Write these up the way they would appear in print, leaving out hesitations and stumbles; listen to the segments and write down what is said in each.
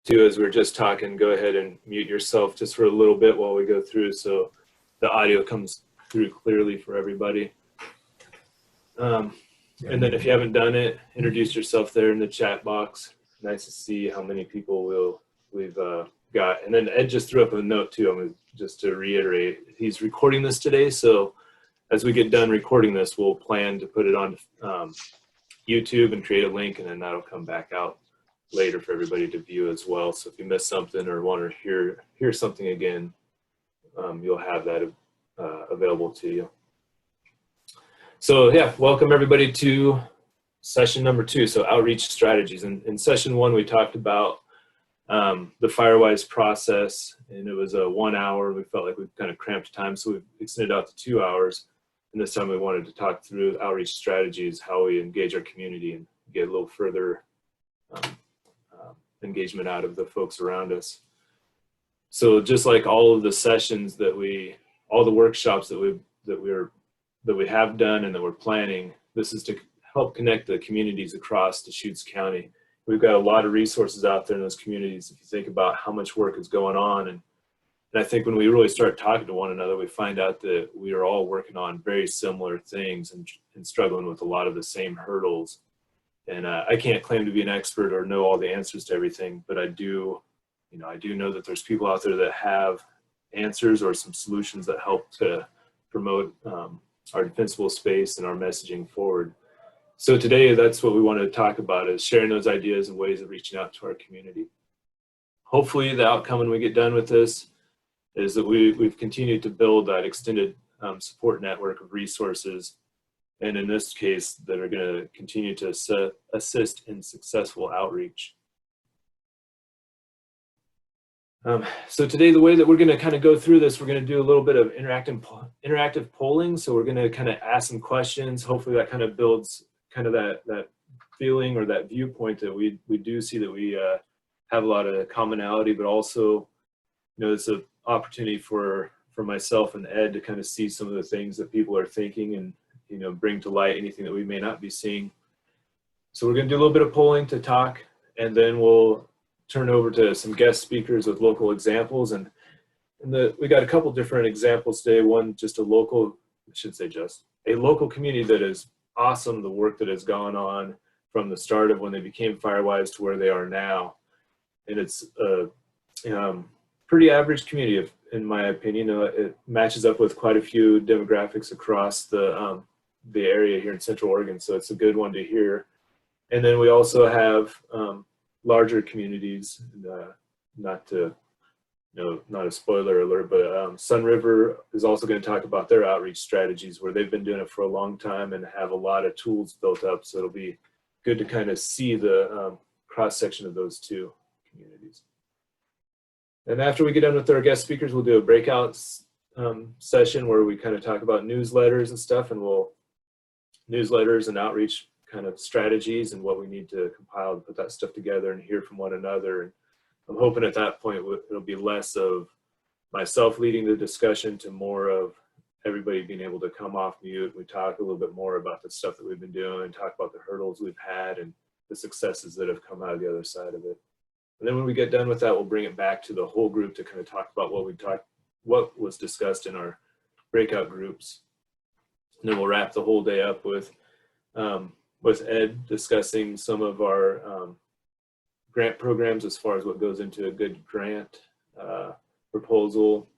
too, as we're just talking, go ahead and mute yourself just for a little bit while we go through so the audio comes through clearly for everybody. And then if you haven't done it, introduce yourself there in the chat box. Nice to see how many people we've got. And then Ed just threw up a note too. Just to reiterate, he's recording this today. So as we get done recording this, we'll plan to put it on YouTube and create a link, and then that'll come back out later for everybody to view as well. So if you missed something or want to hear something again, you'll have that available to you. So yeah, welcome everybody to session number 2, so outreach strategies. In session 1, we talked about the Firewise process, and it was a 1 hour. We felt like we kind of cramped time, so we extended out to 2 hours. And this time we wanted to talk through outreach strategies, how we engage our community and get a little further engagement out of the folks around us. So just like all of the sessions all the workshops that we have done and that we're planning, this is to help connect the communities across Deschutes County. We've got a lot of resources out there in those communities if you think about how much work is going on. And I think when we really start talking to one another, we find out that we are all working on very similar things and struggling with a lot of the same hurdles. And I can't claim to be an expert or know all the answers to everything, but I do know that there's people out there that have answers or some solutions that help to promote our defensible space and our messaging forward. So today, that's what we wanted to talk about, is sharing those ideas and ways of reaching out to our community. Hopefully the outcome when we get done with this is that we've continued to build that extended support network of resources, and in this case, that are going to continue to assist in successful outreach. So today, the way that we're going to kind of go through this, we're going to do a little bit of interactive polling. So we're going to kind of ask some questions. Hopefully that kind of builds kind of that feeling or that viewpoint that we do see that we have a lot of commonality, but also, it's an opportunity for myself and Ed to kind of see some of the things that people are thinking and, bring to light anything that we may not be seeing. So we're going to do a little bit of polling to talk, and then we'll turn over to some guest speakers with local examples. And we got a couple different examples today. One, just a local community that is awesome, the work that has gone on from the start of when they became Firewise to where they are now. And it's a pretty average community, in my opinion. It matches up with quite a few demographics across the area here in Central Oregon, so it's a good one to hear. And then we also have larger communities, not a spoiler alert, but Sun River is also going to talk about their outreach strategies, where they've been doing it for a long time and have a lot of tools built up. So it'll be good to kind of see the cross-section of those two communities. And after we get done with our guest speakers, we'll do a breakout session where we kind of talk about newsletters and stuff, and newsletters and outreach kind of strategies and what we need to compile to put that stuff together and hear from one another. And I'm hoping at that point it'll be less of myself leading the discussion to more of everybody being able to come off mute. We talk a little bit more about the stuff that we've been doing, talk about the hurdles we've had and the successes that have come out of the other side of it. And then when we get done with that, we'll bring it back to the whole group to kind of talk about what was discussed in our breakout groups. And then we'll wrap the whole day up with Ed discussing some of our grant programs as far as what goes into a good grant proposal,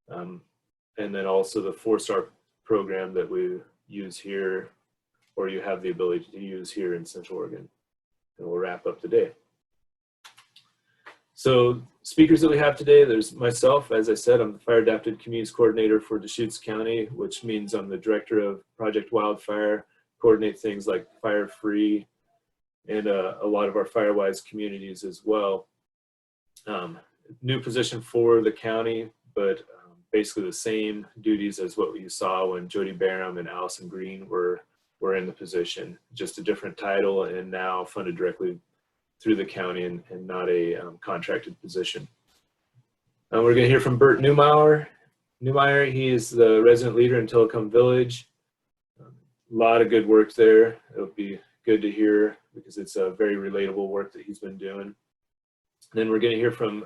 and then also the 4-star program that we use here, or you have the ability to use here in Central Oregon. And we'll wrap up the day. So speakers that we have today, there's myself. As I said, I'm the Fire Adapted Communities Coordinator for Deschutes County, which means I'm the Director of Project Wildfire, coordinate things like Fire Free and a lot of our Firewise communities as well. New position for the county, but basically the same duties as what you saw when Jody Barham and Allison Green were in the position, just a different title and now funded directly through the county and not a contracted position. We're going to hear from Bert Neumeier. He is the resident leader in Tillicum Village. A lot of good work there. It'll be good to hear because it's a very relatable work that he's been doing. Then we're going to hear from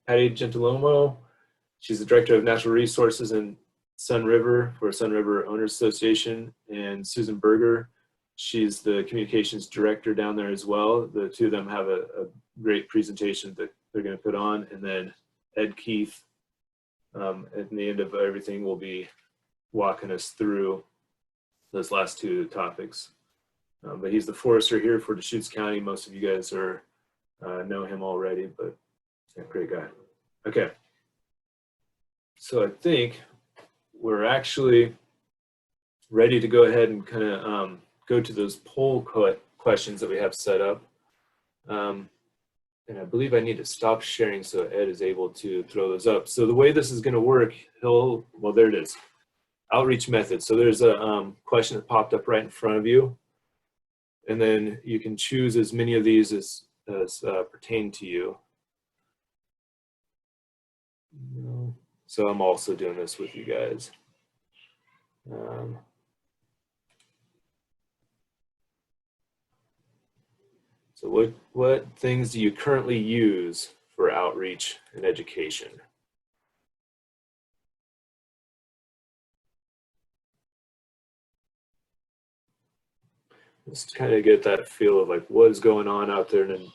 Patty Gentilomo. She's the Director of Natural Resources in Sun River for Sun River Owners Association, and Susan Berger. She's the Communications Director down there as well. The two of them have a great presentation that they're going to put on. And then Ed Keith, at the end of everything, will be walking us through those last two topics. But he's the forester here for Deschutes County. Most of you guys know him already, but yeah, great guy. Okay. So I think we're actually ready to go ahead and kind of go to those poll questions that we have set up. And I believe I need to stop sharing so Ed is able to throw those up. So the way this is going to work, well, there it is. Outreach method. So there's a question that popped up right in front of you. And then you can choose as many of these as pertain to you. So I'm also doing this with you guys. So what things do you currently use for outreach and education? Just kind of get that feel of like what is going on out there. And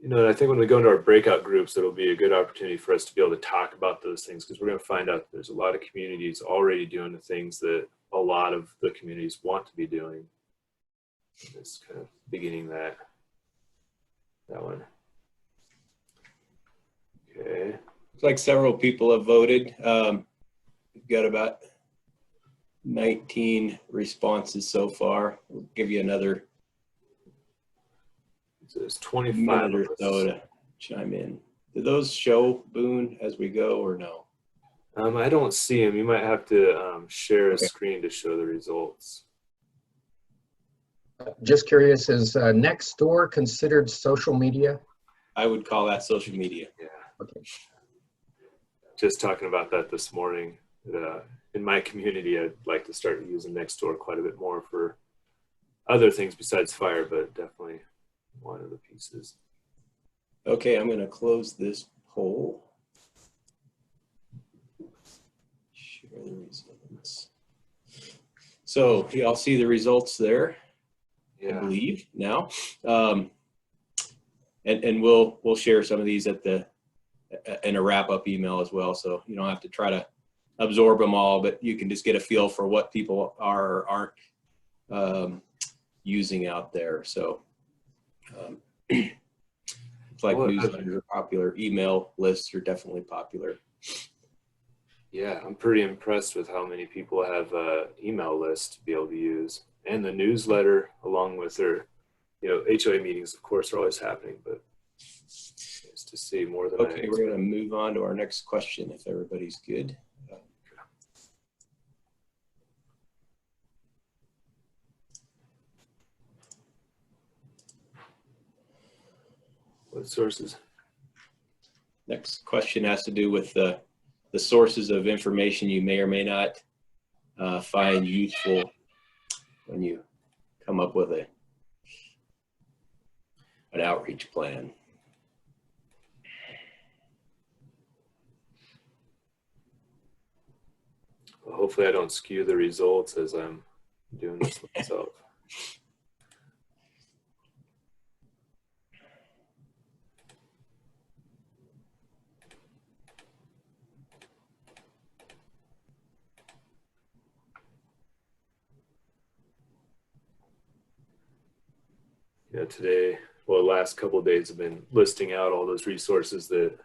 then, I think when we go into our breakout groups, it'll be a good opportunity for us to be able to talk about those things, because we're going to find out there's a lot of communities already doing the things that a lot of the communities want to be doing. Just kind of beginning that one. Okay. Looks like several people have voted. We've got about 19 responses so far. We'll give you another There's 25 minute or so to chime in. Do those show, Boone, as we go, or no? I don't see them. You might have to share a screen to show the results. Just curious, is Nextdoor considered social media? I would call that social media. Yeah. Okay. Just talking about that this morning. In my community, I'd like to start using Nextdoor quite a bit more for other things besides fire, but definitely one of the pieces. Okay, I'm going to close this poll. Share the results. So y'all see the results there, Yeah. I believe now. And we'll share some of these in a wrap-up email as well, so you don't have to try to absorb them all, but you can just get a feel for what people are or aren't using out there. So it's like newsletters are popular, email lists are definitely popular. Yeah, I'm pretty impressed with how many people have an email list to be able to use, and the newsletter along with their, HOA meetings, of course, are always happening, but it's to see more than Okay, we're going to move on to our next question if everybody's good. What sources? Next question has to do with the sources of information you may or may not find useful when you come up with an outreach plan. Well, hopefully I don't skew the results as I'm doing this myself. Today, well, the last couple of days have been listing out all those resources that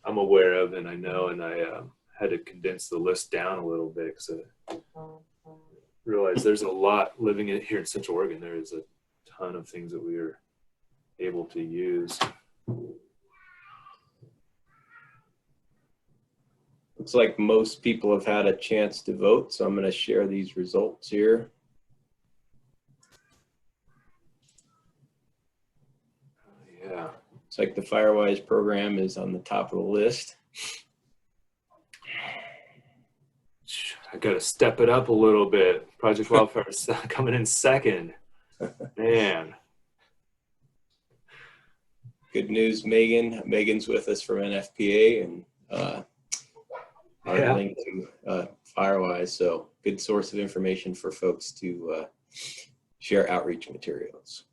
I'm aware of and I know, and I had to condense the list down a little bit because I realized there's a lot living here in Central Oregon. There is a ton of things that we are able to use. Looks like most people have had a chance to vote, so I'm going to share these results here. Yeah. Looks like the Firewise program is on the top of the list. I got to step it up a little bit. Project Wildfire is coming in second. Man. good news, Megan. Megan's with us from NFPA and our link to Firewise. So good source of information for folks to share outreach materials.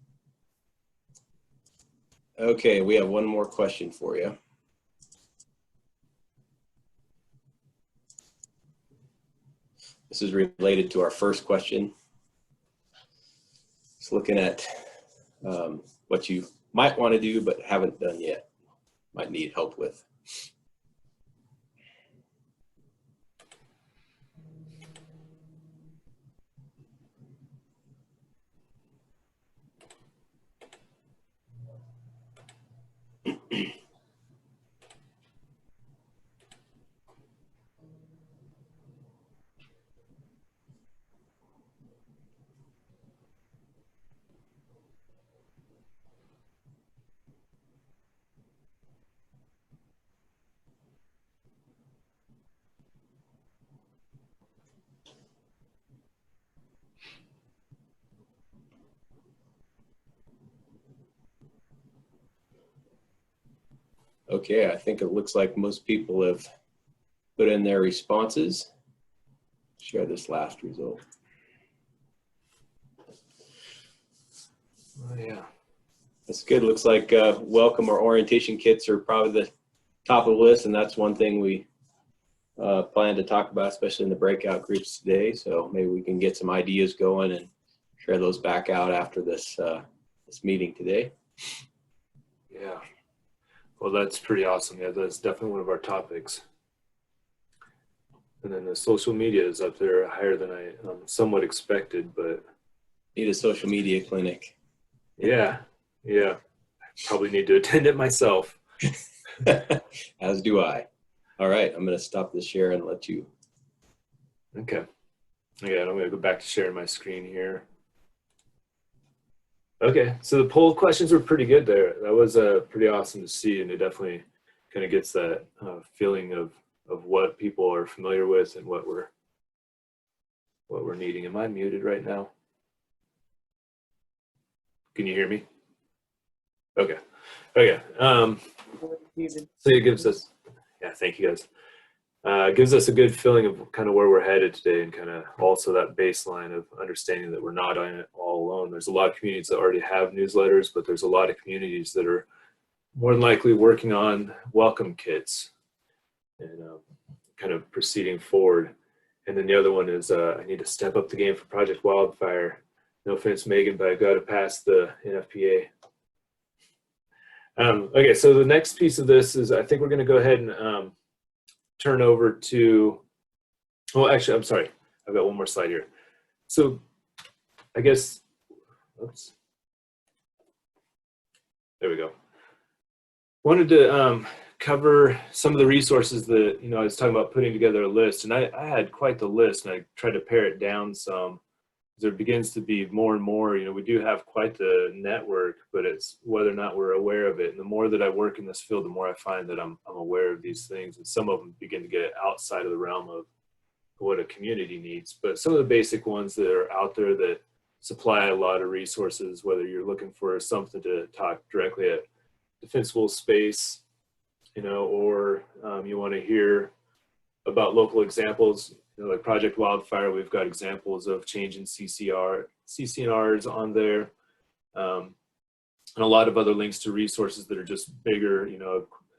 Okay, we have one more question for you. This is related to our first question. It's looking at what you might want to do but haven't done yet, might need help with. Okay, I think it looks like most people have put in their responses. Share this last result. Oh, yeah. That's good. Looks like welcome or orientation kits are probably the top of the list, and that's one thing we plan to talk about, especially in the breakout groups today. So maybe we can get some ideas going and share those back out after this this meeting today. Yeah. Well, that's pretty awesome. Yeah, that's definitely one of our topics. And then the social media is up there higher than I somewhat expected, but Need a social media clinic. yeah, yeah. Probably need to attend it myself. As do I. All right, I'm going to stop the share and let you. Okay. Okay, I'm going to go back to sharing my screen here. Okay, so the poll questions were pretty good there. That was pretty awesome to see, and it definitely kind of gets that feeling of what people are familiar with and what we're needing. Am I muted right now? Can you hear me? Okay. Okay. So it gives us, yeah, thank you guys. It gives us a good feeling of kind of where we're headed today, and kind of also that baseline of understanding that we're not on it all alone. There's a lot of communities that already have newsletters, but there's a lot of communities that are more than likely working on welcome kits and kind of proceeding forward. And then the other one is I need to step up the game for Project Wildfire. No offense, Megan, but I've got to pass the NFPA. Okay, so the next piece of this is I think we're going to go ahead and turn over to, well, actually, I'm sorry. I've got one more slide here. So I guess, oops. There we go. Wanted to cover some of the resources that, I was talking about putting together a list, and I had quite the list, and I tried to pare it down some. There begins to be more and more, we do have quite the network, but it's whether or not we're aware of it. And the more that I work in this field, the more I find that I'm aware of these things, and some of them begin to get outside of the realm of what a community needs. But some of the basic ones that are out there that supply a lot of resources, whether you're looking for something to talk directly at defensible space, or you want to hear about local examples, like Project Wildfire, we've got examples of changing CCNRs on there, and a lot of other links to resources that are just bigger,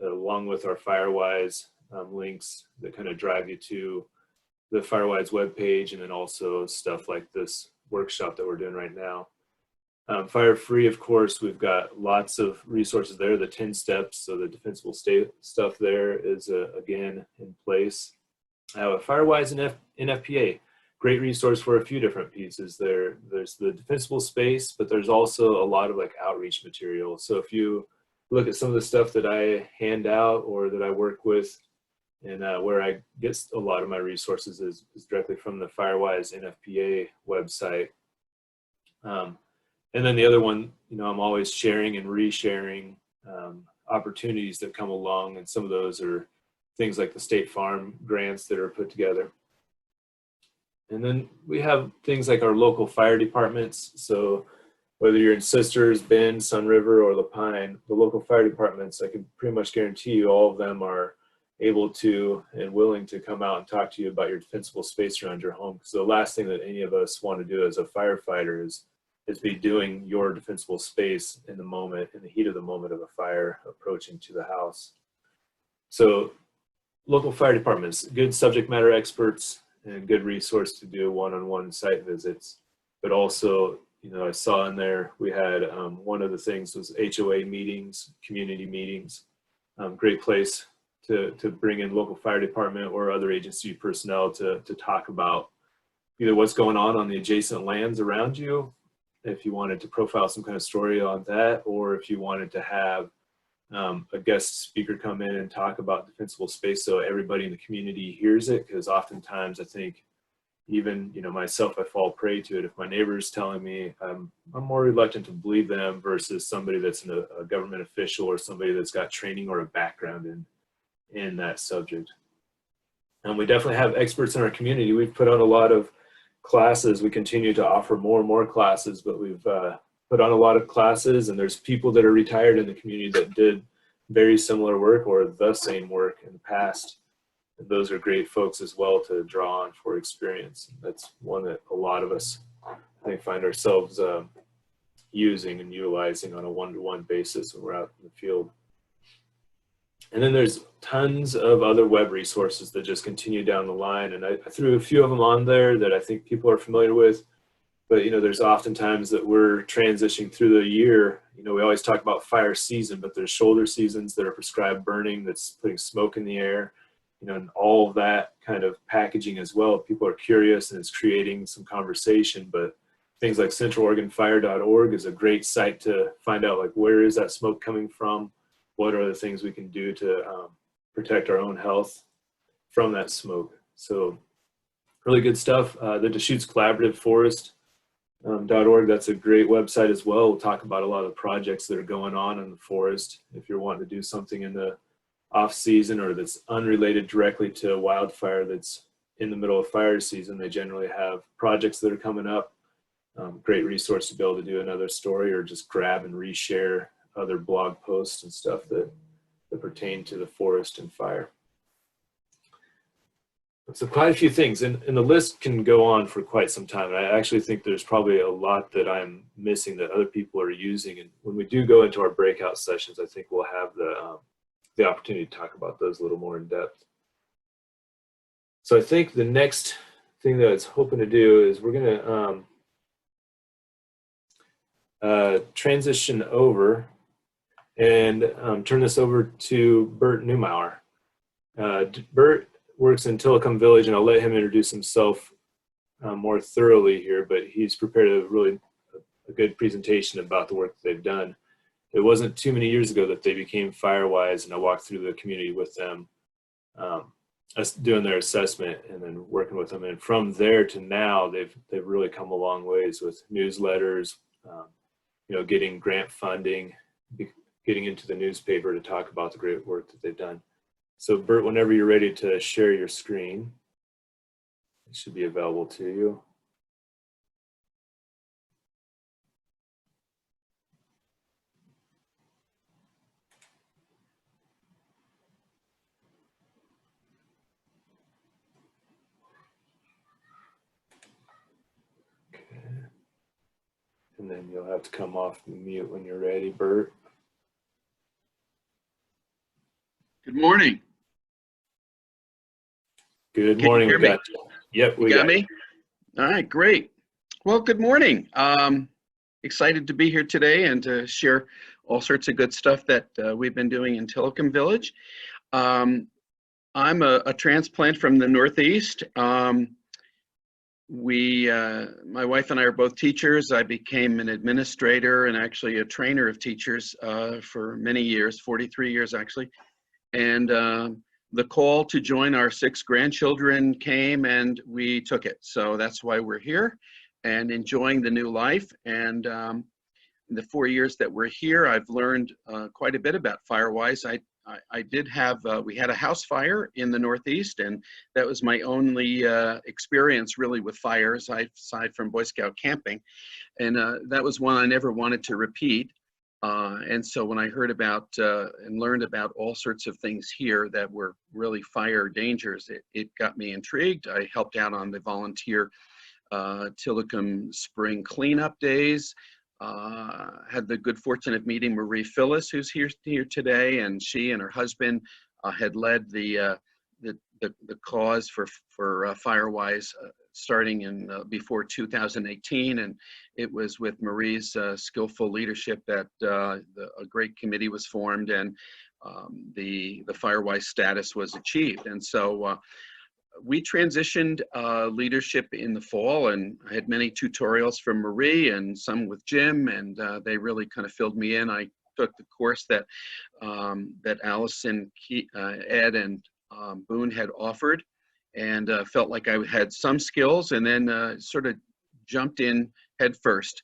along with our Firewise links that kind of drive you to the Firewise webpage, and then also stuff like this workshop that we're doing right now. Fire Free, of course, we've got lots of resources there, the 10 steps, so the defensible state stuff there is, again, in place. Firewise and NFPA, great resource for a few different pieces there. There's the defensible space, but there's also a lot of outreach material. So if you look at some of the stuff that I hand out or that I work with, and where I get a lot of my resources is directly from the Firewise NFPA website. And then the other one, I'm always sharing and resharing opportunities that come along, and some of those are things like the State Farm grants that are put together. And then we have things like our local fire departments. So whether you're in Sisters, Bend, Sun River, or Lapine, the local fire departments, I can pretty much guarantee you all of them are able to and willing to come out and talk to you about your defensible space around your home. Because the last thing that any of us want to do as a firefighter is be doing your defensible space in the moment, in the heat of the moment of a fire approaching to the house. So local fire departments, good subject matter experts, and good resource to do one-on-one site visits. But also, you know, I saw in there we had one of the things was HOA meetings, community meetings. Great place to bring in local fire department or other agency personnel to talk about either what's going on the adjacent lands around you, if you wanted to profile some kind of story on that, or if you wanted to have a guest speaker come in and talk about defensible space so everybody in the community hears it. Because oftentimes I think even, you know, myself, I fall prey to it. If my neighbor is telling me, I'm more reluctant to believe them versus somebody that's a government official or somebody that's got training or a background in that subject. And we definitely have experts in our community. We've put on a lot of classes. We continue to offer more and more classes, but we've put on a lot of classes, and there's people that are retired in the community that did very similar work or the same work in the past. And those are great folks as well to draw on for experience. That's one that a lot of us, I think, find ourselves using and utilizing on a one-to-one basis when we're out in the field. And then there's tons of other web resources that just continue down the line. And I threw a few of them on there that I think people are familiar with. But, you know, there's oftentimes that we're transitioning through the year. You know, we always talk about fire season, but there's shoulder seasons that are prescribed burning, that's putting smoke in the air, you know, and all of that kind of packaging as well. People are curious and it's creating some conversation. But things like centraloregonfire.org is a great site to find out, like, where is that smoke coming from? What are the things we can do to protect our own health from that smoke? So really good stuff. The Deschutes Collaborative Forest .org, that's a great website as well. We'll talk about a lot of the projects that are going on in the forest. If you're wanting to do something in the off season or that's unrelated directly to wildfire that's in the middle of fire season, they generally have projects that are coming up. Great resource to be able to do another story or just grab and reshare other blog posts and stuff that pertain to the forest and fire. So quite a few things, and the list can go on for quite some time. And I actually think there's probably a lot that I'm missing that other people are using. And when we do go into our breakout sessions, I think we'll have the opportunity to talk about those a little more in depth. So I think the next thing that I was hoping to do is we're going to transition over and turn this over to Bert Neumauer. Bert works in Tillicum Village, and I'll let him introduce himself more thoroughly here, but he's prepared a good presentation about the work that they've done. It wasn't too many years ago that they became Firewise, and I walked through the community with them, doing their assessment and then working with them. And from there to now, they've really come a long ways with newsletters, you know, getting grant funding, getting into the newspaper to talk about the great work that they've done. So Bert, whenever you're ready to share your screen, it should be available to you. Okay. And then you'll have to come off mute when you're ready, Bert. Good morning. Good morning. Can you hear me? Yep, You got me? All right, great. Well, good morning. Excited to be here today and to share all sorts of good stuff that we've been doing in Tillicum Village. I'm a transplant from the Northeast. My wife and I are both teachers. I became an administrator and actually a trainer of teachers for many years, 43 years actually. And the call to join our 6 grandchildren came and we took it. So that's why we're here and enjoying the new life. And in the 4 years that we're here, I've learned quite a bit about Firewise. I did have, we had a house fire in the Northeast, and that was my only experience really with fires, aside from Boy Scout camping. And that was one I never wanted to repeat. And so when I heard about and learned about all sorts of things here that were really fire dangers, it got me intrigued. I helped out on the volunteer Tillicum spring cleanup days. Had the good fortune of meeting Marie Phyllis, who's here today, and she and her husband had led the cause for Firewise starting in before 2018, and it was with Marie's skillful leadership that a great committee was formed, and the Firewise status was achieved. And so we transitioned leadership in the fall, and I had many tutorials from Marie and some with Jim, and they really kind of filled me in. I took the course that that Allison, Ed, and Boone had offered, and felt like I had some skills, and then sort of jumped in head first.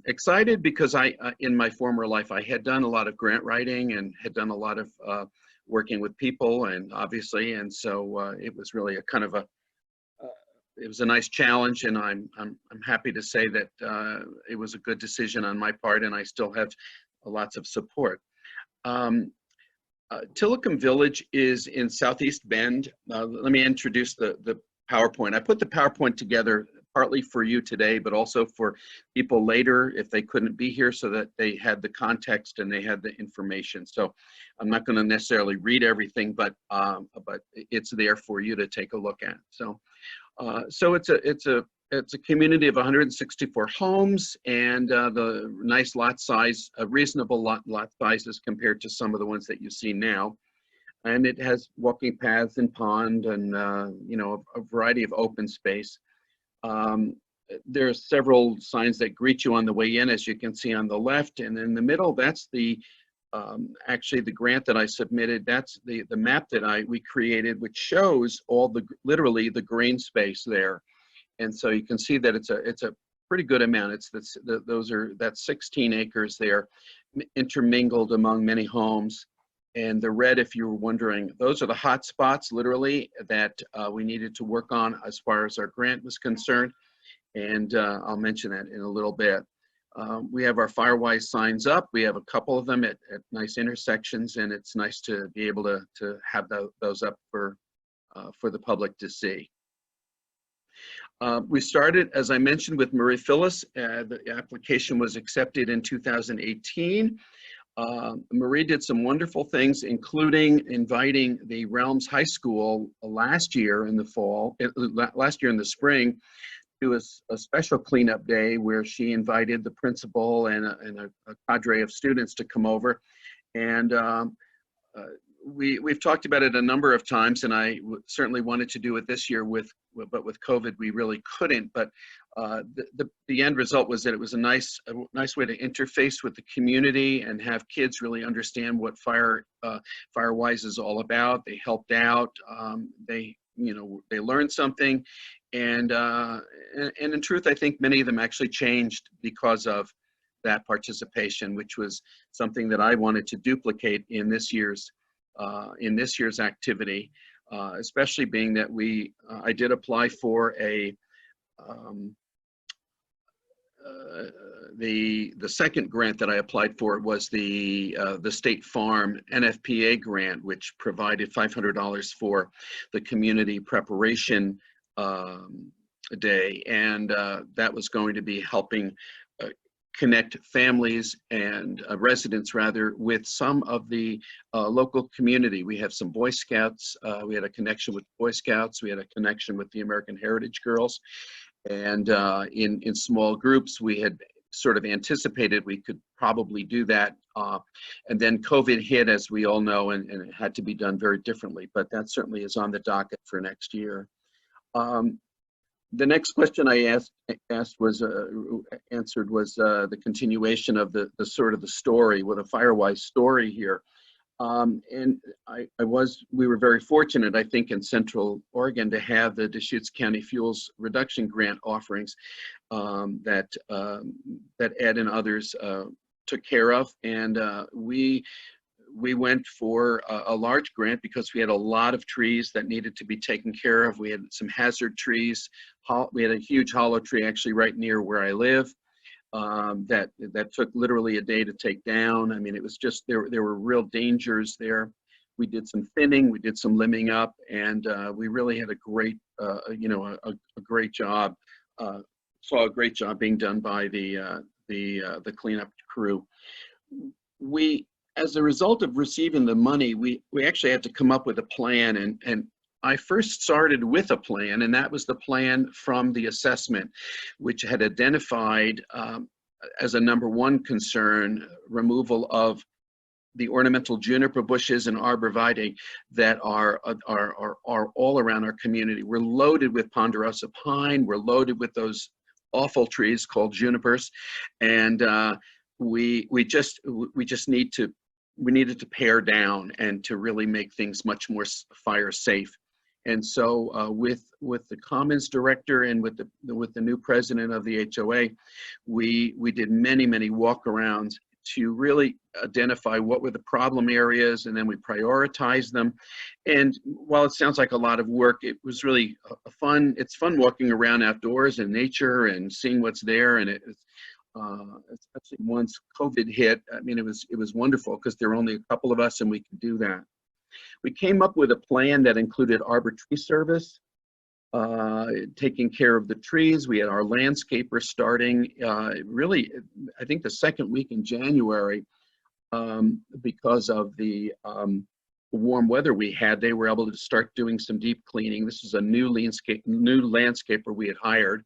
Excited because in my former life, I had done a lot of grant writing and had done a lot of working with people, and obviously, and so it was really a kind of it was a nice challenge, and I'm happy to say that it was a good decision on my part, and I still have lots of support. Tillicum Village is in Southeast Bend. Let me introduce the PowerPoint. I put the PowerPoint together partly for you today, but also for people later if they couldn't be here, so that they had the context and they had the information. So I'm not going to necessarily read everything, but it's there for you to take a look at. So it's a community of 164 homes, and the nice lot size, reasonable lot sizes compared to some of the ones that you see now. And it has walking paths and pond, and you know, a variety of open space. There are several signs that greet you on the way in, as you can see on the left, and in the middle, that's the actually the grant that I submitted. That's the map that we created, which shows all literally the green space there. And so you can see that it's a pretty good amount. That's 16 acres there, intermingled among many homes. And the red, if you were wondering, those are the hot spots, literally, that we needed to work on as far as our grant was concerned. And I'll mention that in a little bit. We have our Firewise signs up. We have a couple of them at nice intersections, and it's nice to be able to have those up for the public to see. We started, as I mentioned, with Marie Phyllis. The application was accepted in 2018. Marie did some wonderful things, including inviting the Realms High School last year in the spring, to a special cleanup day where she invited the principal and a cadre of students to come over. And we've talked about it a number of times, and I certainly wanted to do it this year, but with COVID we really couldn't. But the end result was that it was a nice way to interface with the community and have kids really understand what Firewise is all about. They helped out. They learned something, and in truth, I think many of them actually changed because of that participation, which was something that I wanted to duplicate in this year's activity, especially being that I did apply for the second grant that I applied for was the State Farm NFPA grant, which provided $500 for the community preparation day, and that was going to be helping connect families and residents, rather, with some of the local community. We have some Boy Scouts. We had a connection with Boy Scouts. We had a connection with the American Heritage Girls. And in small groups, we had sort of anticipated we could probably do that. And then COVID hit, as we all know, and it had to be done very differently. But that certainly is on the docket for next year. The next question I answered was the continuation of the sort of the story, with a Firewise story here. And we were very fortunate, I think, in Central Oregon to have the Deschutes County Fuels Reduction Grant offerings that Ed and others took care of. And we we went for a large grant because we had a lot of trees that needed to be taken care of. We had some hazard trees. We had a huge hollow tree actually right near where I live that took literally a day to take down. I mean, it was just, there were real dangers there. We did some thinning, we did some limbing up, and we really had a great, a great job. Saw a great job being done by the cleanup crew. As a result of receiving the money, we actually had to come up with a plan, and I first started with a plan, and that was the plan from the assessment, which had identified as a #1 concern removal of the ornamental juniper bushes and arborvitae that are all around our community. We're loaded with ponderosa pine. We're loaded with those awful trees called junipers, and we needed to pare down and to really make things much more fire safe. And so with the Commons director and with the new president of the HOA, we did many walk-arounds to really identify what were the problem areas, and then we prioritized them. And while it sounds like a lot of work, it was really it's fun walking around outdoors in nature and seeing what's there. And especially once COVID hit, I mean, it was wonderful because there were only a couple of us and we could do that. We came up with a plan that included arbor tree service, taking care of the trees. We had our landscaper starting really, I think the second week in January, because of the warm weather we had. They were able to start doing some deep cleaning. This is a new landscaper we had hired.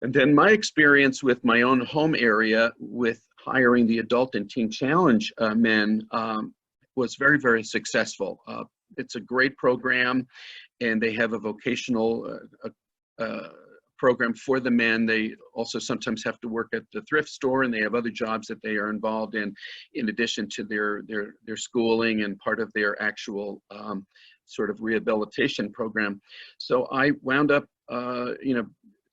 And then my experience with my own home area with hiring the Adult and Teen Challenge men was very successful. It's a great program, and they have a vocational program for the men. They also sometimes have to work at the thrift store, and they have other jobs that they are involved in addition to their schooling and part of their actual sort of rehabilitation program. So I wound up,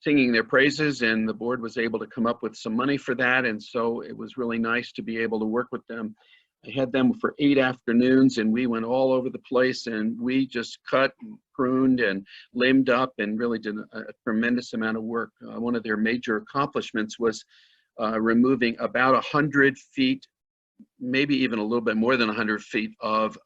singing their praises, and the board was able to come up with some money for that. And so it was really nice to be able to work with them. I had them for 8 afternoons, and we went all over the place, and we just cut and pruned and limbed up and really did a tremendous amount of work. One of their major accomplishments was removing about 100 feet, maybe even a little bit more than 100 feet of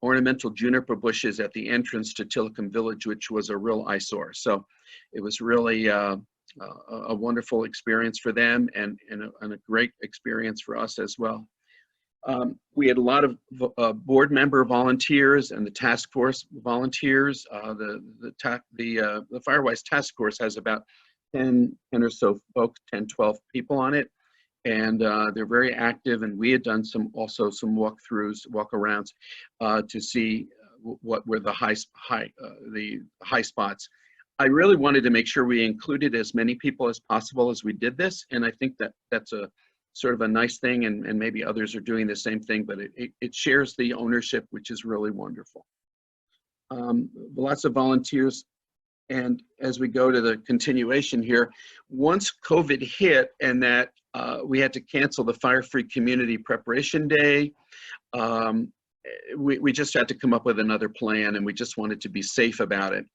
ornamental juniper bushes at the entrance to Tillicum Village, which was a real eyesore. So it was really a wonderful experience for them, and a great experience for us as well. We had a lot of board member volunteers and the task force volunteers. The Firewise task force has about 10 or so folks, 10, 12 people on it. And they're very active, and we had done some walk-arounds to see what were the high spots. I really wanted to make sure we included as many people as possible as we did this, and I think that's a sort of a nice thing, and maybe others are doing the same thing, but it shares the ownership, which is really wonderful. Lots of volunteers. And as we go to the continuation here, once COVID hit and that we had to cancel the Fire-Free Community Preparation Day, we just had to come up with another plan, and we just wanted to be safe about it.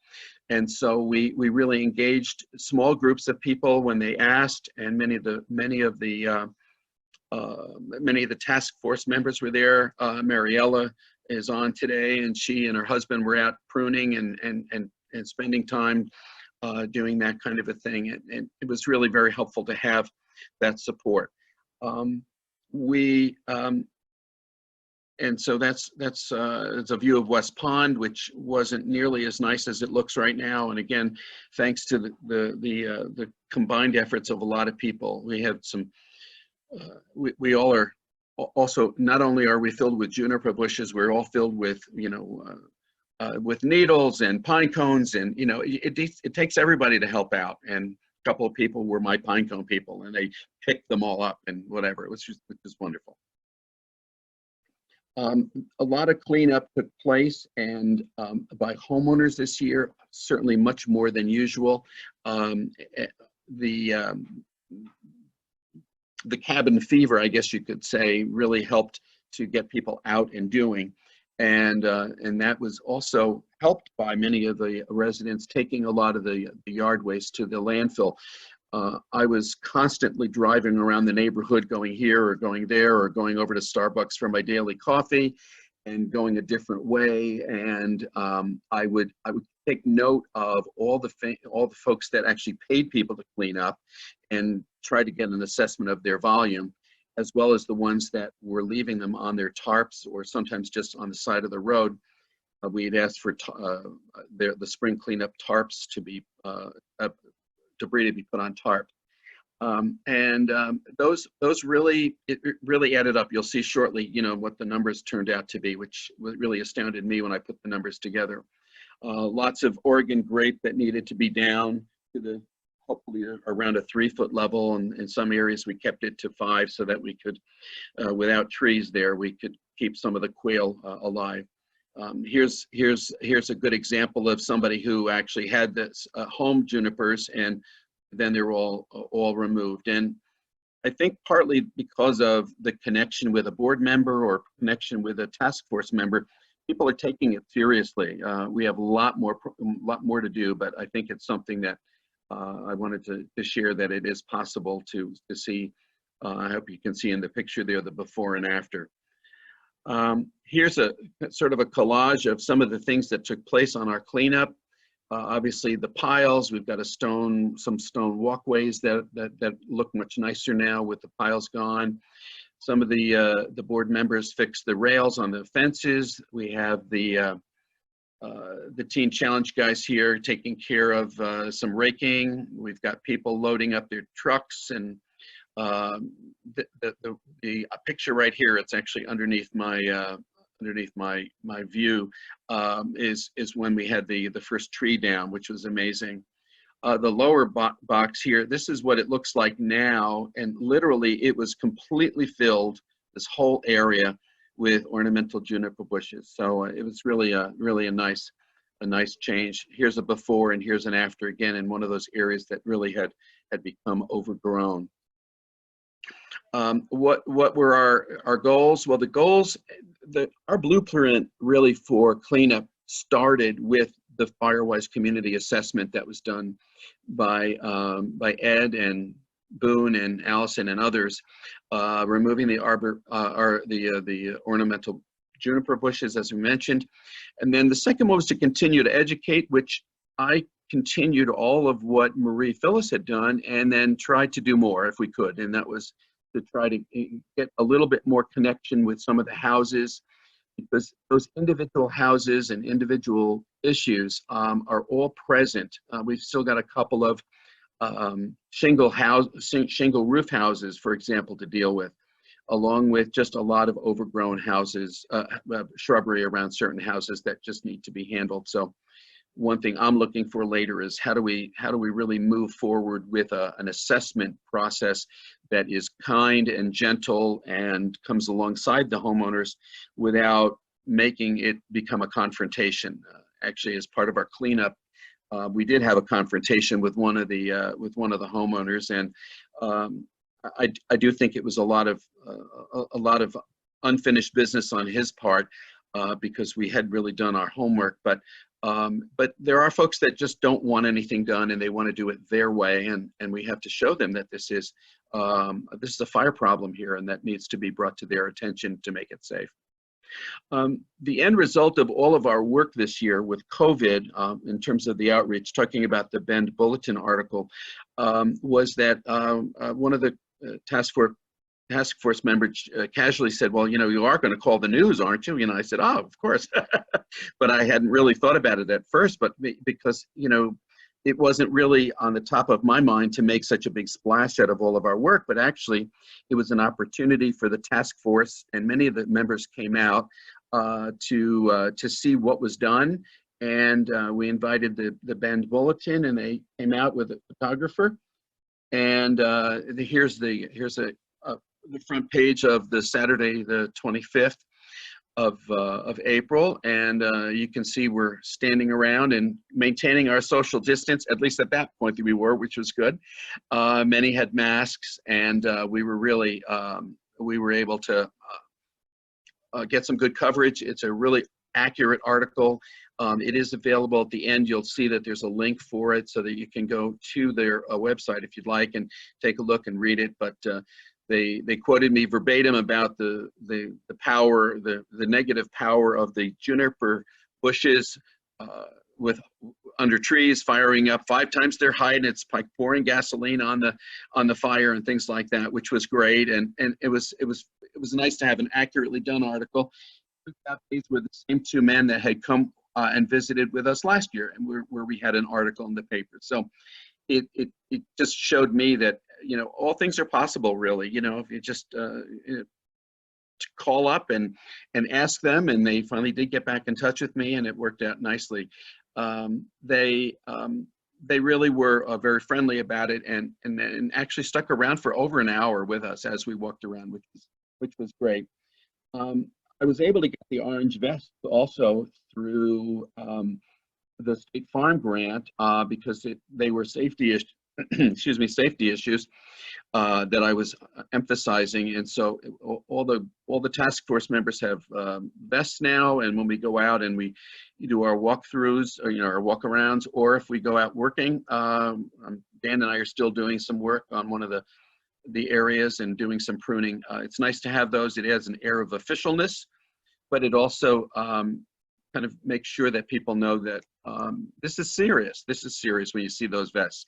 And so we really engaged small groups of people when they asked, and many of the task force members were there. Mariella is on today, and she and her husband were out pruning and spending time doing that kind of a thing. And it was really very helpful to have that support. And so it's a view of West Pond, which wasn't nearly as nice as it looks right now. And again, thanks to the combined efforts of a lot of people, we have some. We all are also, not only are we filled with juniper bushes, we're all filled with with needles and pine cones, and it takes everybody to help out. And a couple of people were my pine cone people, and they picked them all up and whatever. It was just wonderful. A lot of cleanup took place, and by homeowners this year, certainly much more than usual. the cabin fever, I guess you could say, really helped to get people out and doing. And that was also helped by many of the residents taking a lot of the yard waste to the landfill. I was constantly driving around the neighborhood, going here or going there, or going over to Starbucks for my daily coffee and going a different way. And I would take note of all the folks that actually paid people to clean up and try to get an assessment of their volume, as well as the ones that were leaving them on their tarps or sometimes just on the side of the road. We'd asked for the spring cleanup tarps to be, debris to be put on tarp. Those really added up. You'll see shortly, what the numbers turned out to be, which really astounded me when I put the numbers together. Lots of Oregon grape that needed to be down to the hopefully around a 3-foot level, and in some areas we kept it to 5 so that we could, without trees there, we could keep some of the quail alive. Here's a good example of somebody who actually had this home junipers, and then they were all removed. And I think partly because of the connection with a board member or connection with a task force member, people are taking it seriously. We have a lot more to do, but I think it's something that I wanted to share, that it is possible to see. I hope you can see in the picture there the before and after. Here's a sort of a collage of some of the things that took place on our cleanup. Obviously the piles, we've got some stone walkways that look much nicer now with the piles gone. Some of the board members fixed the rails on the fences. We have the Teen Challenge guys here taking care of some raking. We've got people loading up their trucks, and the picture right here, it's actually underneath my view, is when we had the first tree down, which was amazing. The lower box here, this is what it looks like now, and literally it was completely filled, this whole area, with ornamental juniper bushes. So it was really a nice change. Here's a before and here's an after, again in one of those areas that really had become overgrown. What were our goals? Well, the goals, our blueprint really for cleanup started with the Firewise community assessment that was done by Ed and Boone and Allison and others, removing the ornamental juniper bushes, as we mentioned. And then the second one was to continue to educate, which I continued all of what Marie Phyllis had done, and then tried to do more if we could. And that was to try to get a little bit more connection with some of the houses, because those individual houses and individual issues are all present. We've still got a couple of shingle roof houses, for example, to deal with, along with just a lot of overgrown houses, shrubbery around certain houses that just need to be handled. So one thing I'm looking for later is how do we really move forward with an assessment process that is kind and gentle and comes alongside the homeowners without making it become a confrontation. Actually, as part of our cleanup, we did have a confrontation with one of the homeowners, and I do think it was a lot of unfinished business on his part, because we had really done our homework. But there are folks that just don't want anything done, and they want to do it their way, and we have to show them that this is a fire problem here, and that needs to be brought to their attention to make it safe. The end result of all of our work this year with COVID, in terms of the outreach, talking about the Bend Bulletin article, was that one of the task force members casually said, well, you are going to call the news, aren't you? I said, oh, of course. But I hadn't really thought about it at first, but because, it wasn't really on the top of my mind to make such a big splash out of all of our work, but actually it was an opportunity for the task force, and many of the members came out to see what was done. And we invited the Bend Bulletin, and they came out with a photographer. And here's the front page of the Saturday, the 25th. of April, and you can see we're standing around and maintaining our social distance, at least at that point that we were, which was good. Many had masks, and we were really, we were able to get some good coverage. It's a really accurate article. It is available at the end. You'll see that there's a link for it so that you can go to their website if you'd like and take a look and read it. But they quoted me verbatim about the power, the negative power of the juniper bushes with under trees firing up 5 times their height, and it's like pouring gasoline on the fire and things like that, which was great. And it was nice to have an accurately done article. These were the same 2 men that had come and visited with us last year, and where we had an article in the paper. So it just showed me that, you know, all things are possible, really. You know, if you just call up and ask them, and they finally did get back in touch with me, and it worked out nicely. They really were very friendly about it, and actually stuck around for over an hour with us as we walked around, which was great. I was able to get the orange vest also through the State Farm grant because they were safety issues. Excuse me, safety issues that I was emphasizing, and so all the task force members have vests now. And when we go out and we do our walkthroughs, or our walkarounds, or if we go out working, Dan and I are still doing some work on one of the areas and doing some pruning. It's nice to have those. It has an air of officialness, but it also kind of makes sure that people know that this is serious. This is serious when you see those vests.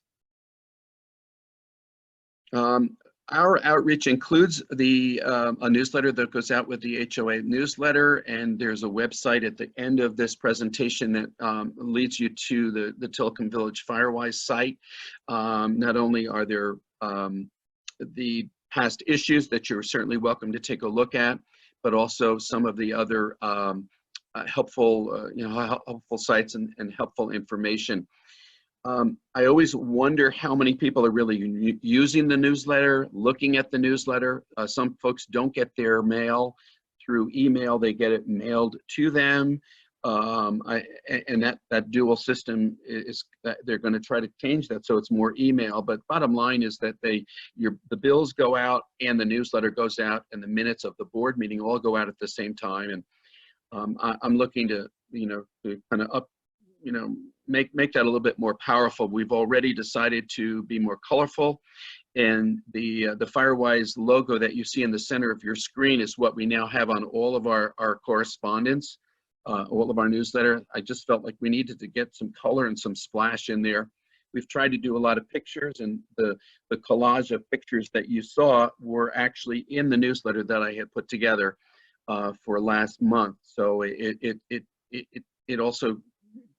Our outreach includes a newsletter that goes out with the HOA newsletter, and there's a website at the end of this presentation that leads you to the Tillicum Village Firewise site. Not only are there the past issues that you're certainly welcome to take a look at, but also some of the other helpful sites and helpful information. I always wonder how many people are really using the newsletter, looking at the newsletter. Some folks don't get their mail through email, they get it mailed to them. And that dual system is that they're going to try to change that so it's more email. But bottom line is that the bills go out, and the newsletter goes out, and the minutes of the board meeting all go out at the same time. And I'm looking to to kind of make that a little bit more powerful. We've already decided to be more colorful, and the Firewise logo that you see in the center of your screen is what we now have on all of our correspondence, all of our newsletter. I just felt like we needed to get some color and some splash in there. We've tried to do a lot of pictures, and the collage of pictures that you saw were actually in the newsletter that I had put together for last month. So it also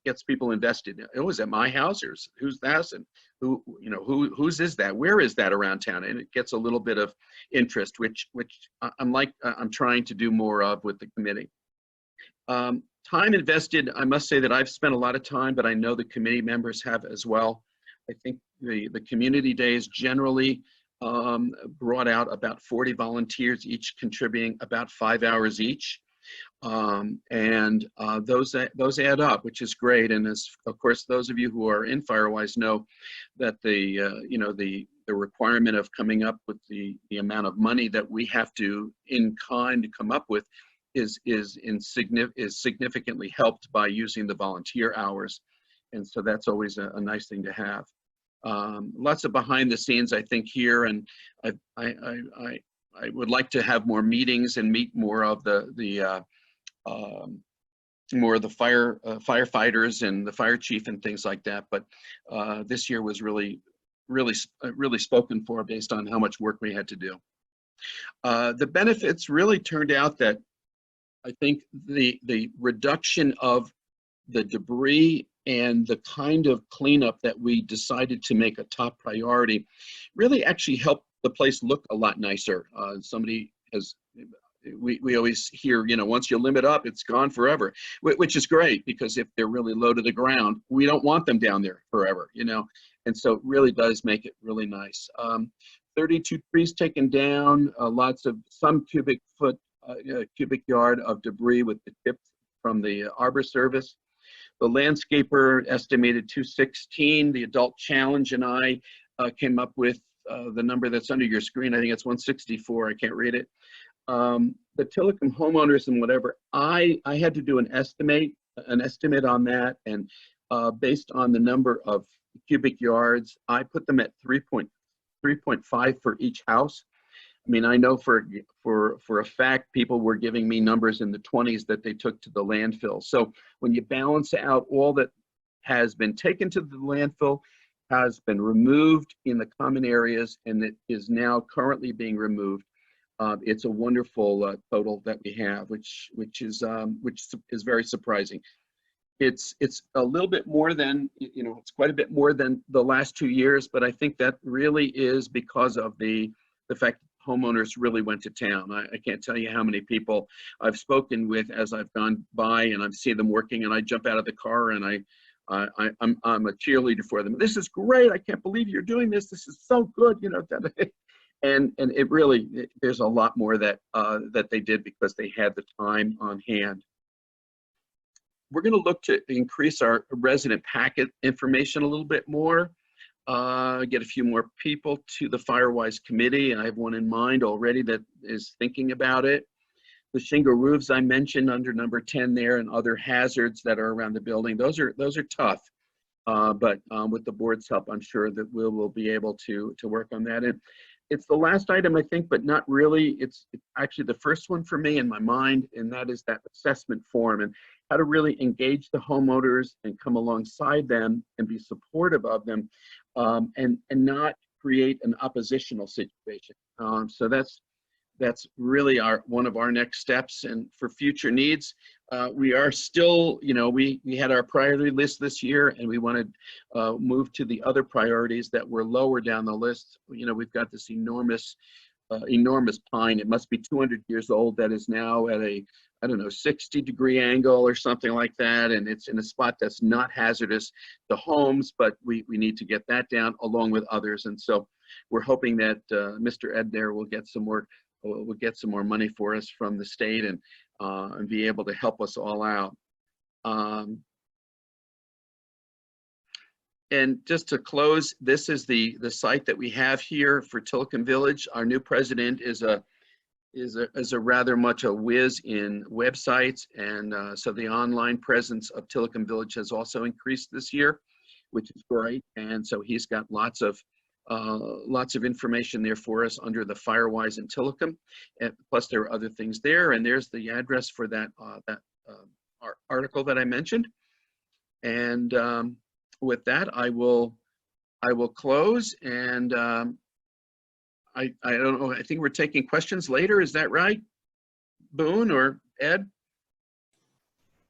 gets people invested. It was at my house, or who's that, and whose is that? Where is that around town? And it gets a little bit of interest, which I'm trying to do more of with the committee. Time invested, I must say that I've spent a lot of time, but I know the committee members have as well. I think the community days generally brought out about 40 volunteers, each contributing about 5 hours each. And those add up, which is great. And as of course those of you who are in Firewise know that the requirement of coming up with the amount of money that we have to in kind come up with is significantly helped by using the volunteer hours, and so that's always a nice thing to have. Lots of behind the scenes, I think, here, and I would like to have more meetings and meet more of the firefighters and the fire chief and things like that. But this year was really spoken for based on how much work we had to do. The benefits really turned out that I think the reduction of the debris and the kind of cleanup that we decided to make a top priority really actually helped the place look a lot nicer. We always hear, once you limit up, it's gone forever, which is great, because if they're really low to the ground, we don't want them down there forever, and so it really does make it really nice. 32 trees taken down, some cubic foot cubic yard of debris with the tips from the Arbor Service. The landscaper estimated 216. The Adult Challenge and I came up with the number that's under your screen. I think it's 164. I can't read it. The Tillicum homeowners and whatever, I had to do an estimate on that, and based on the number of cubic yards, I put them at 3.5 for each house. I mean, I know for a fact people were giving me numbers in the 20s that they took to the landfill. So when you balance out all that has been taken to the landfill, has been removed in the common areas, and that is now currently being removed, it's a wonderful total that we have, which is very surprising. It's a little bit more than, it's quite a bit more than the last 2 years, but I think that really is because of the fact that homeowners really went to town. I can't tell you how many people I've spoken with as I've gone by, and I see them working, and I jump out of the car and I'm a cheerleader for them. This is great. I can't believe you're doing this. This is so good. And it really, there's a lot more that they did because they had the time on hand. We're going to look to increase our resident packet information a little bit more, get a few more people to the Firewise committee, and I have one in mind already that is thinking about it. The shingle roofs I mentioned under number 10 there, and other hazards that are around the building, those are tough. But with the board's help, I'm sure that we'll be able to work on that. And it's the last item, I think, but not really. It's actually the first one for me in my mind, and that is that assessment form and how to really engage the homeowners and come alongside them and be supportive of them, and not create an oppositional situation. So that's really one of our next steps. And for future needs, we are still, we had our priority list this year, and we want to move to the other priorities that were lower down the list. We've got this enormous pine. It must be 200 years old, that is now at a, 60-degree angle or something like that, and it's in a spot that's not hazardous to homes, but we need to get that down along with others. And so we're hoping that Mr. Ed there will get some more money for us from the state and be able to help us all out. And just to close, this is the site that we have here for Tillicum Village. Our new president is a rather much a whiz in websites, and so the online presence of Tillicum Village has also increased this year, which is great. And so he's got lots of information there for us under the Firewise and Tillicum, and plus there are other things there. And there's the address for that article that I mentioned. And with that, I will close. And I don't know. I think we're taking questions later. Is that right, Boone or Ed?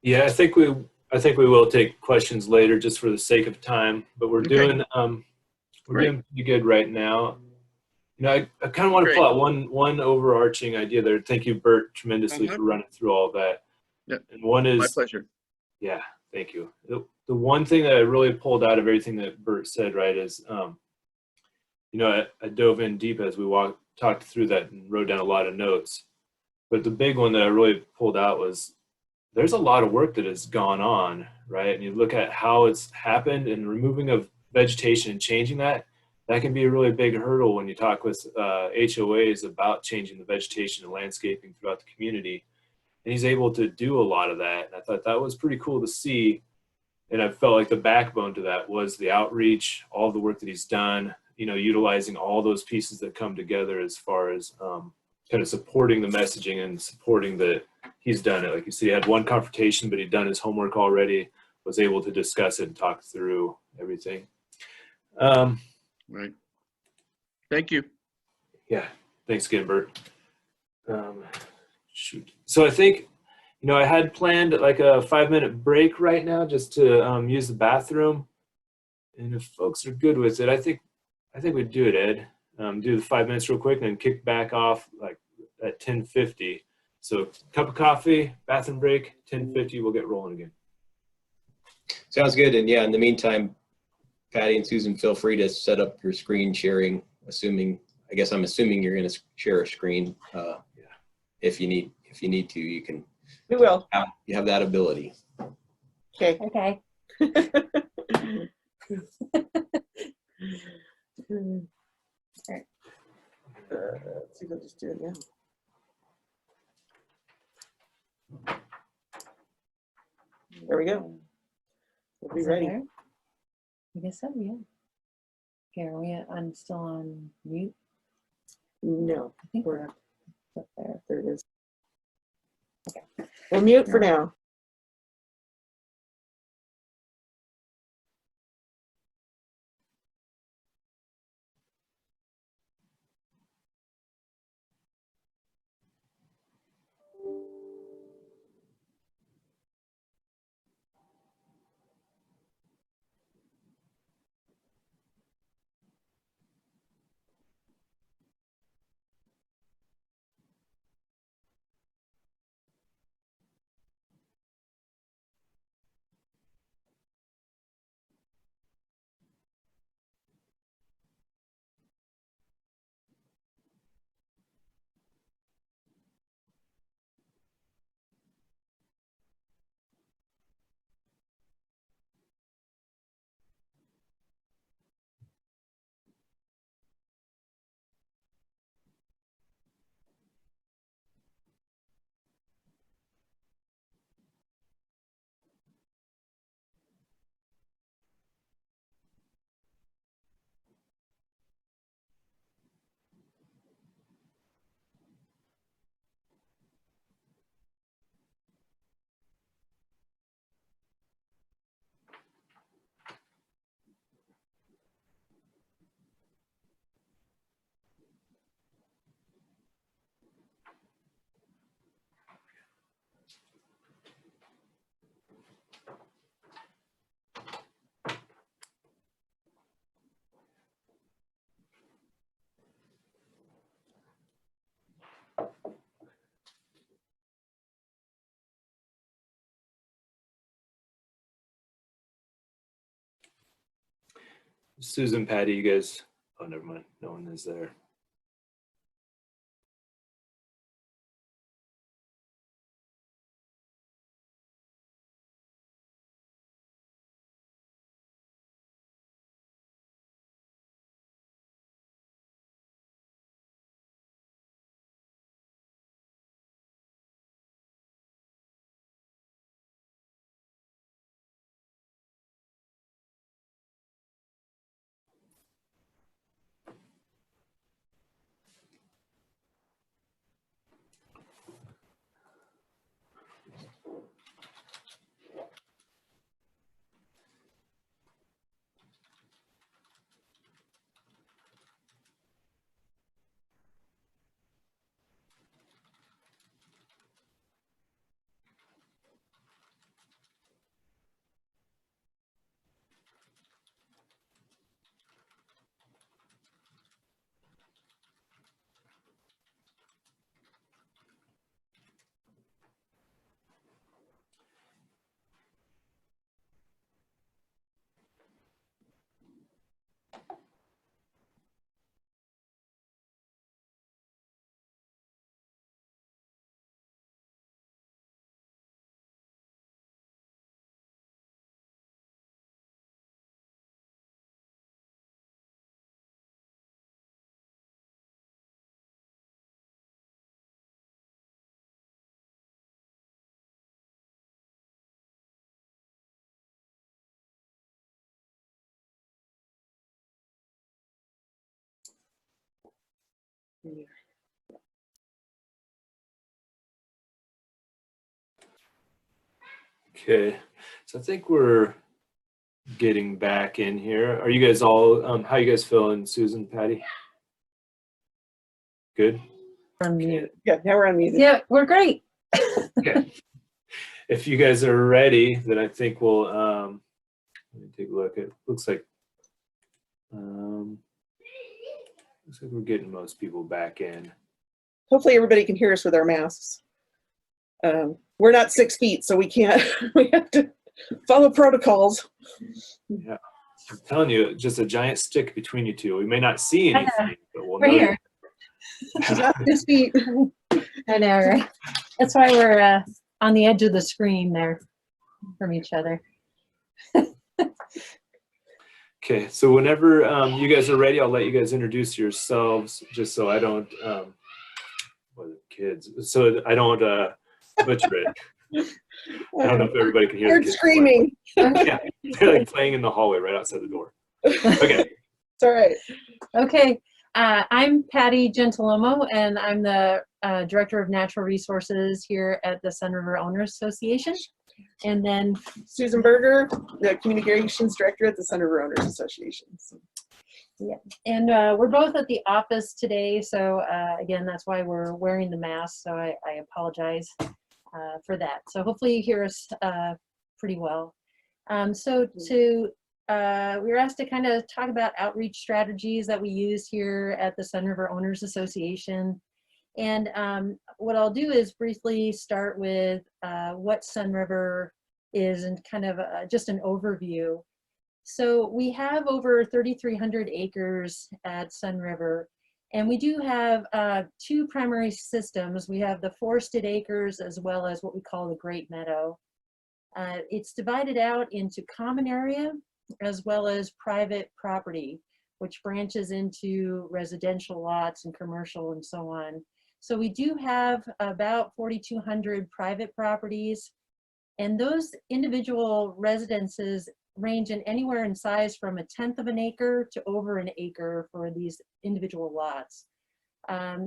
Yeah, I think we will take questions later just for the sake of time. But we're doing doing pretty good right now. I kind of want to pull out one overarching idea there. Thank you, Bert, tremendously for running through all that. Yep. And one is, my pleasure. Yeah, thank you. The one thing that I really pulled out of everything that Bert said, right, is I dove in deep as we talked through that and wrote down a lot of notes. But the big one that I really pulled out was there's a lot of work that has gone on, right? And you look at how it's happened, and removing of vegetation and changing that can be a really big hurdle when you talk with HOAs about changing the vegetation and landscaping throughout the community. And he's able to do a lot of that. And I thought that was pretty cool to see. And I felt like the backbone to that was the outreach, all the work that he's done, utilizing all those pieces that come together as far as kind of supporting the messaging and supporting that he's done it. Like you see, he had one confrontation, but he'd done his homework already, was able to discuss it and talk through everything. Right. Thank you. Yeah. Thanks again, Bert. Shoot. So I think, I had planned like a 5-minute break right now just to use the bathroom. And if folks are good with it, I think we'd do it, Ed. Do the 5 minutes real quick and then kick back off like at 10:50. So cup of coffee, bathroom break, 10:50, we'll get rolling again. Sounds good. And yeah, in the meantime, Patty and Susan, feel free to set up your screen sharing, I'm assuming you're going to share a screen if if you need to, you can. We will. You have that ability. Okay. Okay. Let's see if I'll just do it now. There we go. We'll be Is that ready. there? I guess so, yeah. Okay, are we on, still on mute? No, I think we're we're up there. there. It is. Okay. We'll mute for now. Susan, Patty, you guys, oh, never mind. No one is there. Okay, so I think we're getting back in here. Are you guys all, how you guys feeling, Susan, Patty? Good? On mute. Yeah, now we're unmuted. Yeah, we're great. Okay. If you guys are ready, then I think we'll, let me take a look. It looks like we're getting most people back in. Hopefully everybody can hear us with our masks. We're not 6 feet, so we can't, we have to follow protocols. Yeah, I'm telling you, just a giant stick between you two. We may not see anything, but we'll We're know. here. She's not 6 feet. I know, right? That's why we're on the edge of the screen there from each other. Okay, so whenever you guys are ready, I'll let you guys introduce yourselves, just so I don't, what are the kids, so I don't butcher it. I don't know if everybody can hear the Heard kids. screaming. Yeah, they're like playing in the hallway right outside the door. Okay. It's all right. Okay, I'm Patty Gentilomo, and I'm the Director of Natural Resources here at the Sun River Owners Association. And then Susan Berger, the Communications Director at the Sun River Owners Association. and we're both at the office today, so again, that's why we're wearing the mask, so I apologize for that. So hopefully you hear us pretty well. We were asked to kind of talk about outreach strategies that we use here at the Sun River Owners Association. And what I'll do is briefly start with what Sun River is and kind of just an overview. So we have over 3,300 acres at Sun River, and we do have two primary systems. We have the forested acres as well as what we call the Great Meadow. It's divided out into common area as well as private property, which branches into residential lots and commercial and so on. So we do have about 4,200 private properties, and those individual residences range in anywhere in size from 1/10 of an acre to over an acre for these individual lots.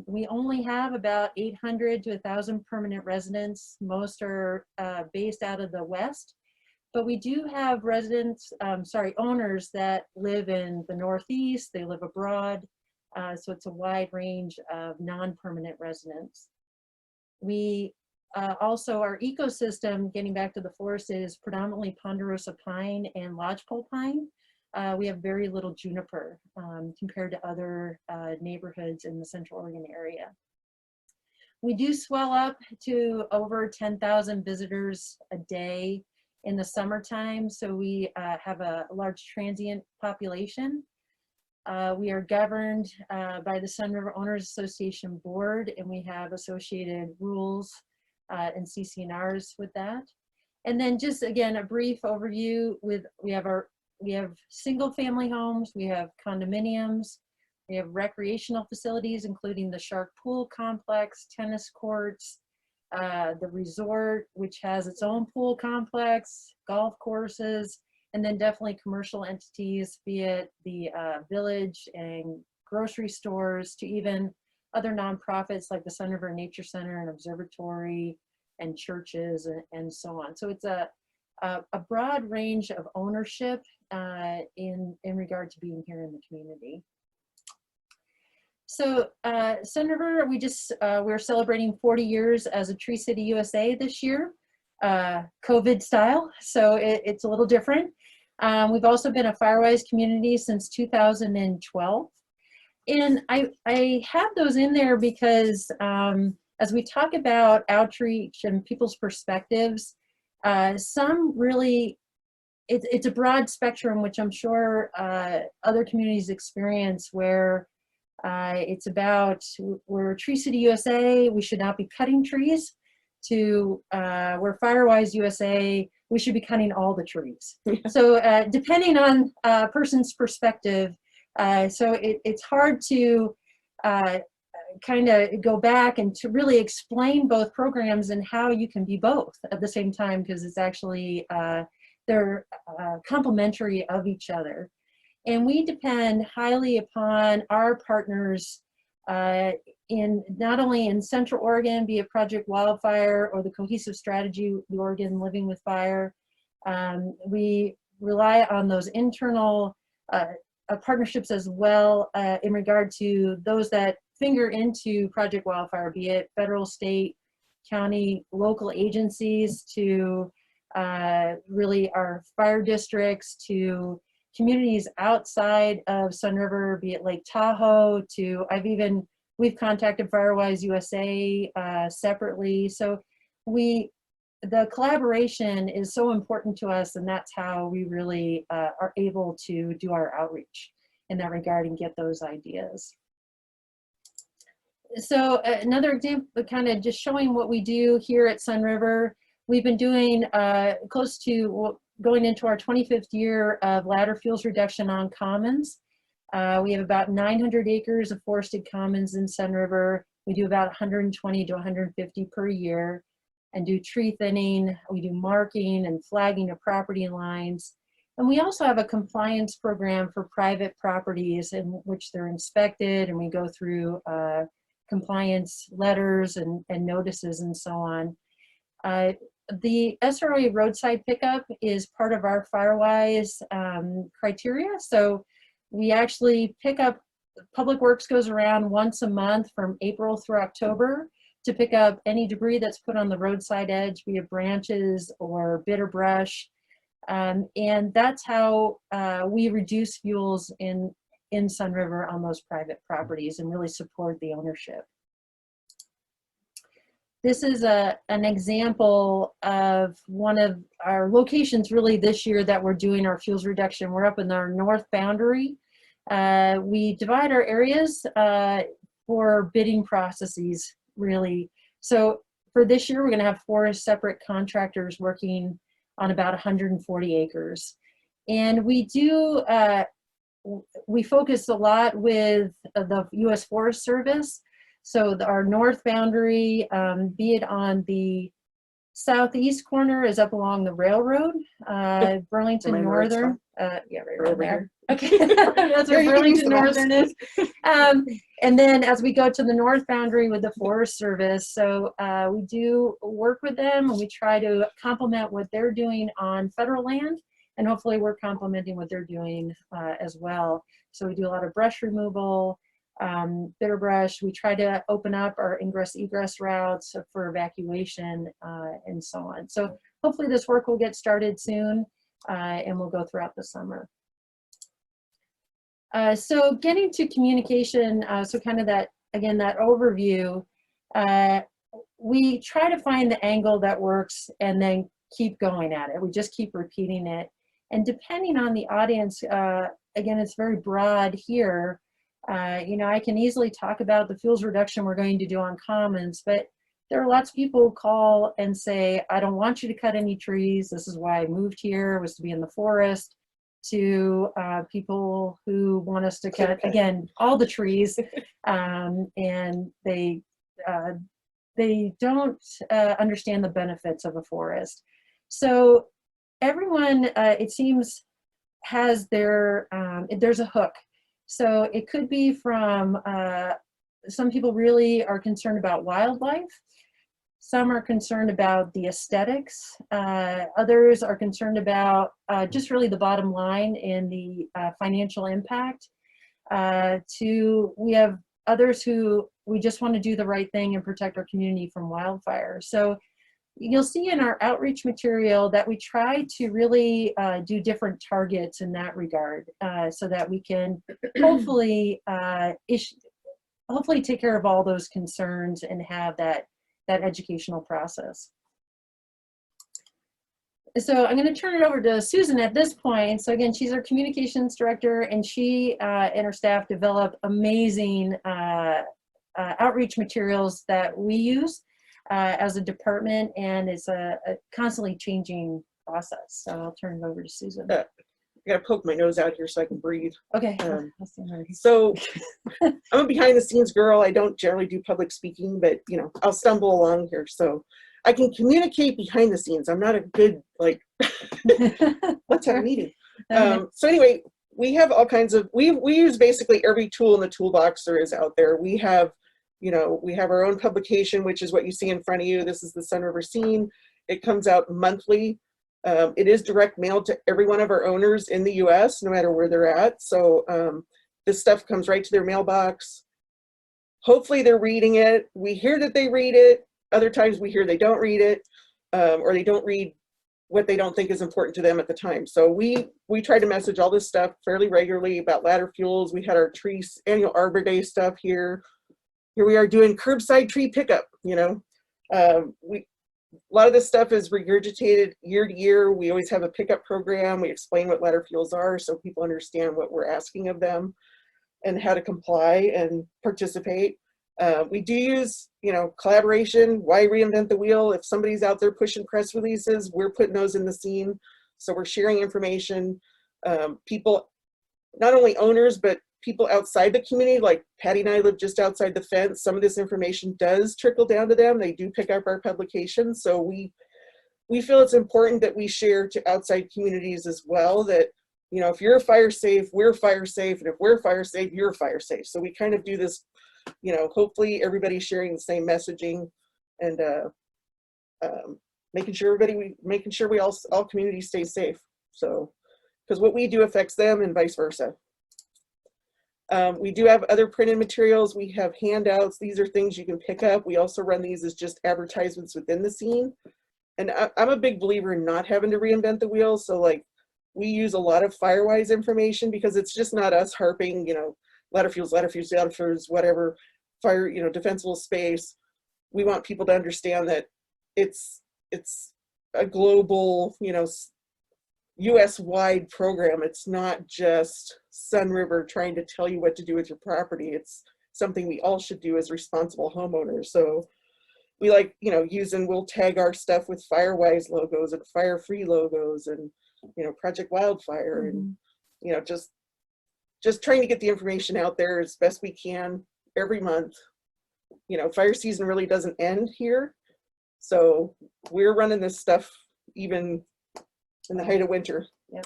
We only have about 800 to 1,000 permanent residents. Most are based out of the West, but we do have owners that live in the Northeast, they live abroad, so it's a wide range of non-permanent residents. We also, our ecosystem, getting back to the forest, is predominantly ponderosa pine and lodgepole pine. We have very little juniper compared to other neighborhoods in the Central Oregon area. We do swell up to over 10,000 visitors a day in the summertime, so we have a large transient population. We are governed by the Sun River Owners Association Board, and we have associated rules and CC&Rs with that. And then just again, a brief overview we have single family homes, we have condominiums, we have recreational facilities, including the Shark Pool Complex, tennis courts, the resort, which has its own pool complex, golf courses, and then definitely commercial entities, be it the village and grocery stores to even other nonprofits like the Sun River Nature Center and Observatory and churches and so on. So it's a broad range of ownership in regard to being here in the community. So Sun River, we're celebrating 40 years as a Tree City USA this year, COVID style, so it's a little different. We've also been a Firewise community since 2012. And I have those in there because as we talk about outreach and people's perspectives, some really, it's a broad spectrum, which I'm sure other communities experience, where it's about, we're Tree City USA, we should not be cutting trees, to we're Firewise USA, we should be cutting all the trees. So depending on a person's perspective, so it's hard to kind of go back and to really explain both programs and how you can be both at the same time, because it's actually, they're complementary of each other. And we depend highly upon our partners in not only in Central Oregon, be it Project Wildfire or the Cohesive Strategy, the Oregon Living with Fire. We rely on those internal partnerships as well in regard to those that finger into Project Wildfire, be it federal, state, county, local agencies, to really our fire districts, to communities outside of Sun River, be it Lake Tahoe, to we've contacted Firewise USA separately. So the collaboration is so important to us, and that's how we really are able to do our outreach in that regard and get those ideas. So another example, kind of just showing what we do here at Sun River. We've been doing close to going into our 25th year of ladder fuels reduction on commons. We have about 900 acres of forested commons in Sun River. We do about 120 to 150 per year and do tree thinning. We do marking and flagging of property lines. And we also have a compliance program for private properties in which they're inspected, and we go through compliance letters and notices and so on. The SRA roadside pickup is part of our Firewise criteria. So we actually pick up, Public Works goes around once a month from April through October to pick up any debris that's put on the roadside edge via branches or bitter brush. And that's how we reduce fuels in Sun River on those private properties and really support the ownership. This is an example of one of our locations really this year that we're doing our fuels reduction. We're up in our north boundary. We divide our areas for bidding processes, really. So for this year, we're going to have 4 separate contractors working on about 140 acres. And we do, we focus a lot with the U.S. Forest Service. So our north boundary, be it on the southeast corner, is up along the railroad, Burlington Northern. Yeah, right around there. Okay, that's where Burlington Northern is. And then as we go to the north boundary with the Forest Service, so we do work with them and we try to complement what they're doing on federal land, and hopefully we're complementing what they're doing as well. So we do a lot of brush removal, bitter brush. We try to open up our ingress egress routes for evacuation and so on. So hopefully this work will get started soon and we'll go throughout the summer. So getting to communication, so kind of that, again, that overview, we try to find the angle that works and then keep going at it. We just keep repeating it. And depending on the audience, again, it's very broad here. You know, I can easily talk about the fuels reduction we're going to do on commons, but there are lots of people who call and say, I don't want you to cut any trees. This is why I moved here, was to be in the forest, to people who want us to cut, again, all the trees. And they don't understand the benefits of a forest. So everyone, it seems, has their, there's a hook. So it could be from, some people really are concerned about wildlife. Some are concerned about the aesthetics. Others are concerned about just really the bottom line and the financial impact. We have others who we just want to do the right thing and protect our community from wildfire. So you'll see in our outreach material that we try to really do different targets in that regard, so that we can hopefully hopefully take care of all those concerns and have that educational process. So I'm going to turn it over to Susan at this point. So again, she's our communications director, and she and her staff develop amazing outreach materials that we use as a department, and it's a constantly changing process. So I'll turn it over to Susan. I gotta poke my nose out here so I can breathe. Okay. So I'm a behind the scenes girl. I don't generally do public speaking, but you know, I'll stumble along here. So I can communicate behind the scenes. I'm not a good, like, let's have a meeting. So anyway, we have all kinds of, we use basically every tool in the toolbox there is out there. We have, you know, we have our own publication, which is what you see in front of you. This is the Sun River Scene. It comes out monthly. It is direct mailed to every one of our owners in the US, no matter where they're at. So this stuff comes right to their mailbox. Hopefully they're reading it. We hear that they read it. Other times we hear they don't read it, or they don't read what they don't think is important to them at the time. So we try to message all this stuff fairly regularly about ladder fuels. We had our annual Arbor Day stuff here. Here we are doing curbside tree pickup, you know. A lot of this stuff is regurgitated year to year. We always have a pickup program. We explain what ladder fuels are so people understand what we're asking of them and how to comply and participate. We do use, collaboration. Why reinvent the wheel? If somebody's out there pushing press releases, we're putting those in the scene. So we're sharing information. People, not only owners, but people outside the community, like Patty and I live just outside the fence. Some of this information does trickle down to them. They do pick up our publications. So we feel it's important that we share to outside communities as well, that, if you're fire safe, we're fire safe. And if we're fire safe, you're fire safe. So we kind of do this, hopefully everybody's sharing the same messaging, and making sure we all communities stay safe. So, because what we do affects them and vice versa. We do have other printed materials. We have handouts. These are things you can pick up. We also run these as just advertisements within the scene. And I'm a big believer in not having to reinvent the wheel. So like, we use a lot of Firewise information because it's just not us harping, ladder fuels, whatever, fire, defensible space. We want people to understand that it's a global, US-wide program. It's not just Sun River trying to tell you what to do with your property. It's something we all should do as responsible homeowners. So we like, we'll tag our stuff with Firewise logos and Fire Free logos and, Project Wildfire, and, just trying to get the information out there as best we can every month. Fire season really doesn't end here. So we're running this stuff even in the height of winter. Yep.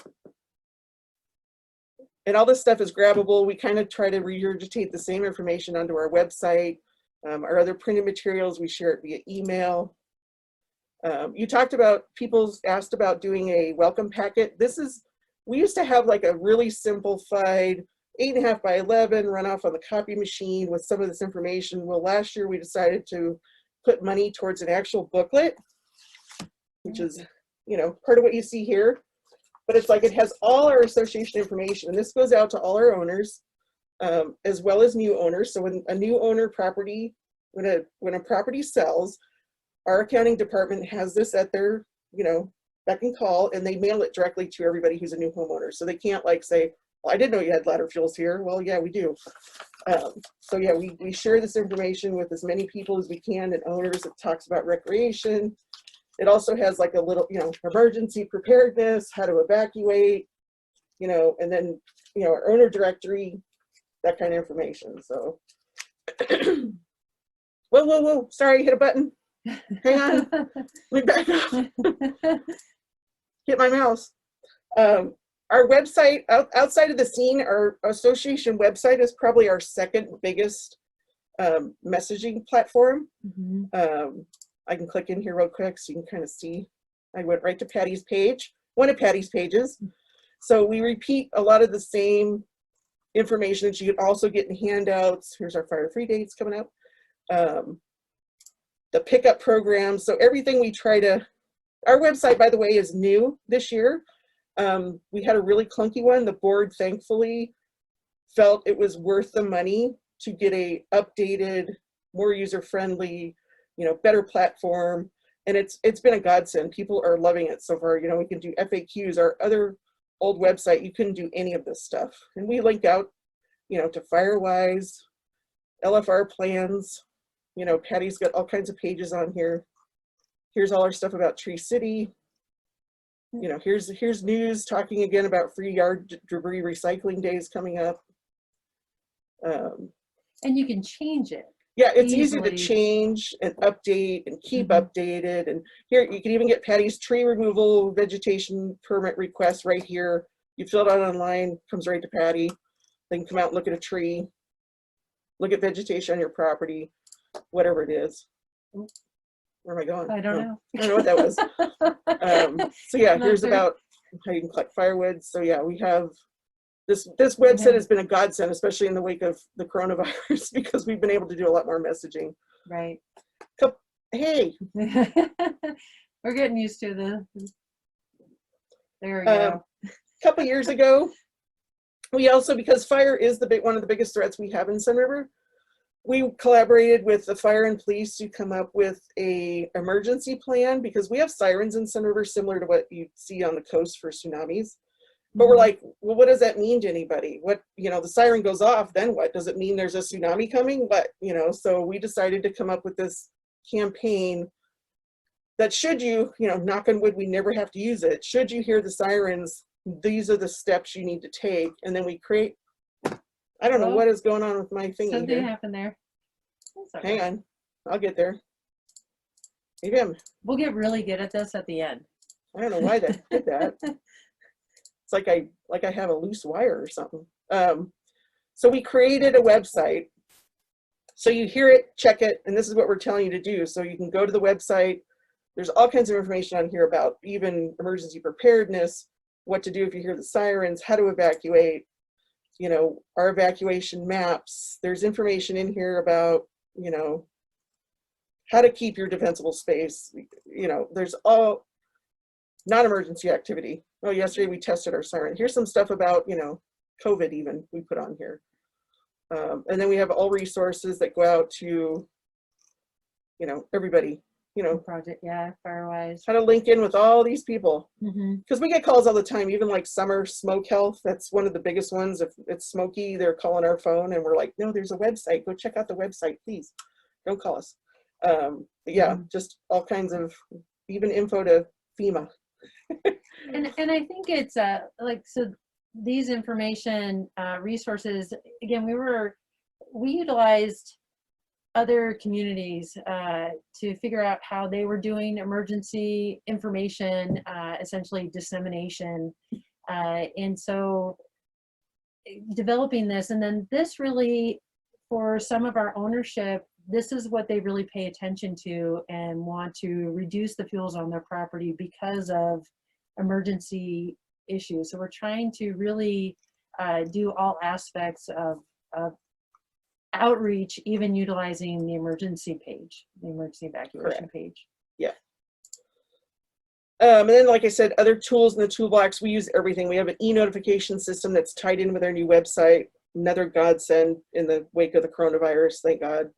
And all this stuff is grabbable. We kind of try to regurgitate the same information onto our website. Our other printed materials, we share it via email. You talked about, people asked about doing a welcome packet. We used to have like a really simplified 8.5 by 11 run off on the copy machine with some of this information. Well, last year we decided to put money towards an actual booklet, which is, part of what you see here. But it's like, it has all our association information, and this goes out to all our owners, as well as new owners. So when a new owner property, when a property sells, our accounting department has this at their, beck and call, and they mail it directly to everybody who's a new homeowner. So they can't like say, well, I didn't know you had ladder fuels here. Well, yeah, we do. So yeah, we share this information with as many people as we can, and owners. It talks about recreation. It also has like a little, emergency preparedness, how to evacuate, and then, our owner directory, that kind of information. So, whoa, sorry, hit a button. Hang on, let me back up. Hit my mouse. Our website, outside of the scene, our association website is probably our second biggest messaging platform. Mm-hmm. I can click in here real quick so you can kind of see. I went right to Patty's page, one of Patty's pages. So we repeat a lot of the same information that you can also get in handouts. Here's our fire free dates coming up. The pickup program. So everything we try to, our website, by the way, is new this year. We had a really clunky one. The board thankfully felt it was worth the money to get a updated, more user-friendly, better platform. And it's been a godsend. People are loving it so far. We can do FAQs. Our other old website, you couldn't do any of this stuff. And we link out, to Firewise, LFR plans. Patty's got all kinds of pages on here. Here's all our stuff about Tree City. Here's news talking again about free yard debris recycling days coming up. And you can change it. Yeah, it's easy Easily. to change and update and keep updated. And here you can even get Patty's tree removal vegetation permit request right here. You fill it out online, comes right to Patty. They can come out and look at a tree, look at vegetation on your property, whatever it is. Where am I going? I don't know. I don't know what that was. So yeah, here's about how you can collect firewood. So yeah, we have this website has been a godsend, especially in the wake of the coronavirus, because we've been able to do a lot more messaging. Right. Hey, We're getting used to there we go. a couple years ago, we also, because fire is one of the biggest threats we have in Sun River, we collaborated with the fire and police to come up with a emergency plan, because we have sirens in Sun River similar to what you see on the coast for tsunamis. But we're Mhm. like, well, what does that mean to anybody? What, the siren goes off, then what? Does it mean there's a tsunami coming? What, so we decided to come up with this campaign that should you, knock on wood, we never have to use it. Should you hear the sirens, these are the steps you need to take. And then we create, I don't know Oh, what is going on with my thingy Something here. happened there. That's all Hang right. on, I'll get there. Maybe We'll get really good at this at the end. I don't know why that did that. It's like I have a loose wire or something. So we created a website. So you hear it, check it, and this is what we're telling you to do. So you can go to the website. There's all kinds of information on here about even emergency preparedness, what to do if you hear the sirens, how to evacuate, our evacuation maps. There's information in here about, how to keep your defensible space. There's all non-emergency activity. Oh, yesterday we tested our siren. Here's some stuff about, COVID even we put on here. And then we have all resources that go out to, everybody, Project, yeah, Firewise. how to link in with all these people. Mm-hmm. Because we get calls all the time, even like summer smoke health. That's one of the biggest ones. If it's smoky, they're calling our phone and we're like, no, there's a website. Go check out the website, please. Don't call us. But yeah, just all kinds of, even info to FEMA. And I think it's so these information resources, again, we utilized other communities to figure out how they were doing emergency information, essentially dissemination. And so developing this, and then this really, for some of our ownership, this is what they really pay attention to and want to reduce the fuels on their property because of emergency issues. So we're trying to really do all aspects of outreach, even utilizing the emergency page, the emergency evacuation page. Yeah. And then, like I said, other tools in the toolbox, we use everything. We have an e-notification system that's tied in with our new website. Another godsend in the wake of the coronavirus, thank God.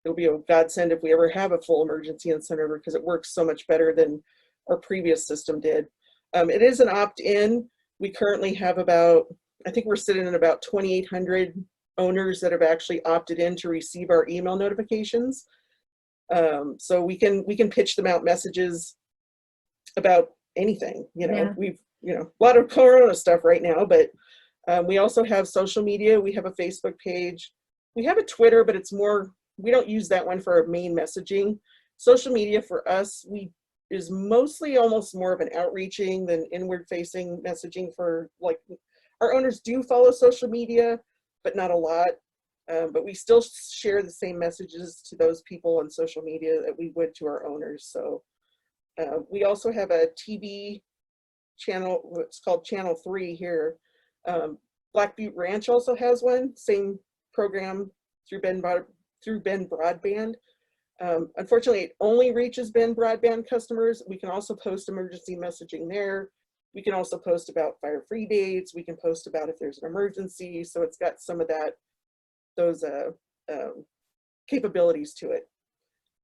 It'll be a godsend if we ever have a full emergency in Center River because it works so much better than our previous system did. It is an opt-in. We currently have I think we're sitting at about 2,800 owners that have actually opted in to receive our email notifications. So we can pitch them out messages about anything. Yeah. We've a lot of corona stuff right now, but we also have social media. We have a Facebook page. We have a Twitter, but it's more, we don't use that one for our main messaging. Social media for us is mostly almost more of an outreaching than inward facing messaging. For like, our owners do follow social media, but not a lot. But we still share the same messages to those people on social media that we would to our owners. So we also have a TV channel, what's called Channel 3 here. Black Butte Ranch also has one, same program through Ben Broadband. Unfortunately, it only reaches Ben Broadband customers. We can also post emergency messaging there. We can also post about fire-free dates. We can post about if there's an emergency. So it's got some of those capabilities to it.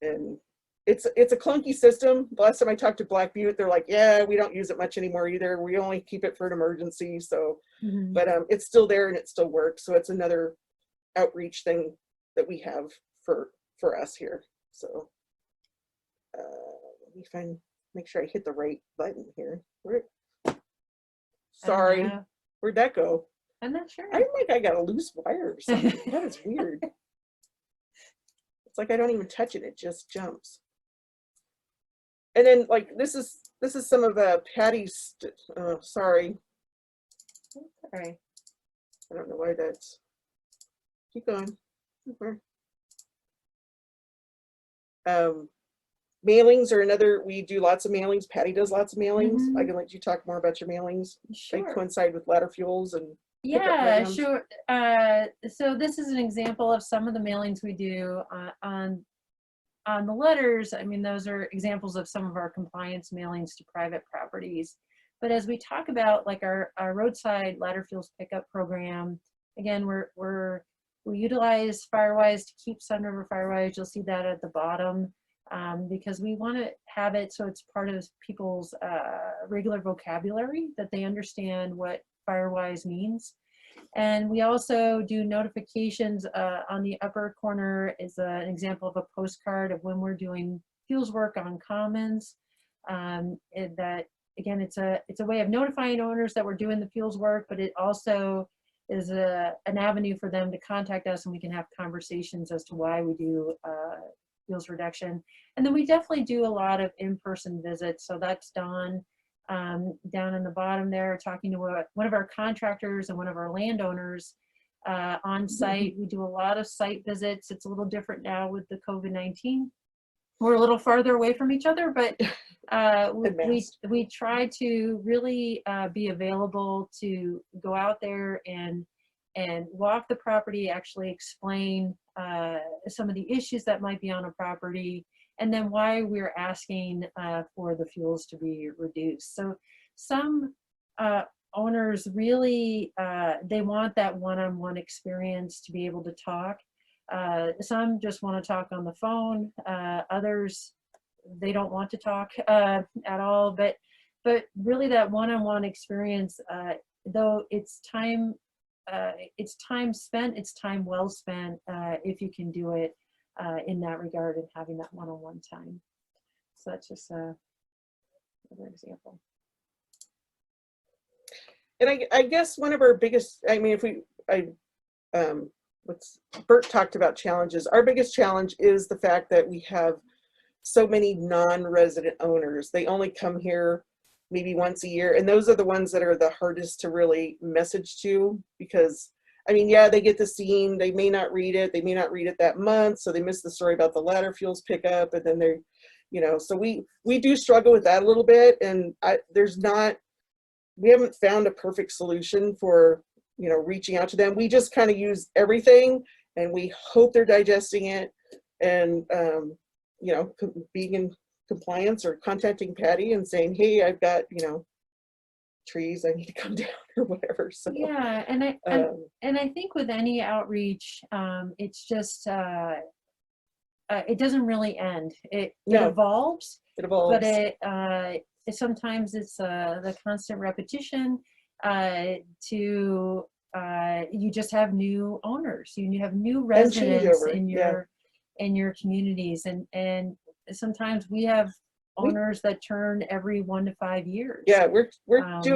And it's a clunky system. The last time I talked to Black Butte, they're like, yeah, we don't use it much anymore either. We only keep it for an emergency. So, but it's still there and it still works. So it's another outreach thing that we have for us here. So let me make sure I hit the right button here. Sorry, where'd that go? I'm not sure. I think I got a loose wire or something. That is weird. It's like I don't even touch it; it just jumps. And then, like, this is some of Patty's. Sorry. Sorry. I don't know why that's. Keep going. Mailings are another. We do lots of mailings. Patty does lots of mailings. I can let you talk more about your mailings. They Sure. coincide with ladder fuels and. Yeah, sure. So this is an example of some of the mailings we do on the letters. I mean, those are examples of some of our compliance mailings to private properties. But as we talk about like our roadside ladder fuels pickup program, again, we utilize Firewise to keep Sun River Firewise. You'll see that at the bottom because we want to have it so it's part of people's regular vocabulary, that they understand what Firewise means. And we also do notifications. On the upper corner is an example of a postcard of when we're doing fuels work on commons. That again, it's a way of notifying owners that we're doing the fuels work, but it also is an avenue for them to contact us, and we can have conversations as to why we do fuels reduction. And then we definitely do a lot of in-person visits. So that's Dawn down in the bottom there, talking to one of our contractors and one of our landowners on site. We do a lot of site visits. It's a little different now with the COVID-19. We're a little farther away from each other, but we try to really be available to go out there and walk the property, actually explain some of the issues that might be on a property, and then why we're asking for the fuels to be reduced. So some owners really, they want that one-on-one experience to be able to talk. Some just want to talk on the phone. Others, they don't want to talk at all. But really, that one-on-one experience, though it's time spent, it's time well spent if you can do it in that regard and having that one-on-one time. So that's just another example. And I guess one of our biggest, I mean, Bert talked about challenges. Our biggest challenge is the fact that we have so many non-resident owners. They only come here maybe once a year, and those are the ones that are the hardest to really message to, because I mean, yeah, they get the scene, they may not read it, that month, so they miss the story about the ladder fuels pickup, and then they're, you know, so we do struggle with that a little bit, and we haven't found a perfect solution for, you know, reaching out to them. We just kind of use everything, and we hope they're digesting it, and you know, being in compliance or contacting Patty and saying, hey, I've got, you know, trees, I need to come down or whatever. So yeah, and I think with any outreach, it's just it doesn't really end. It evolves. It evolves, but sometimes it's the constant repetition. You just have new owners, you have new residents in your communities, and sometimes we have owners that turn every 1 to 5 years. Yeah, we're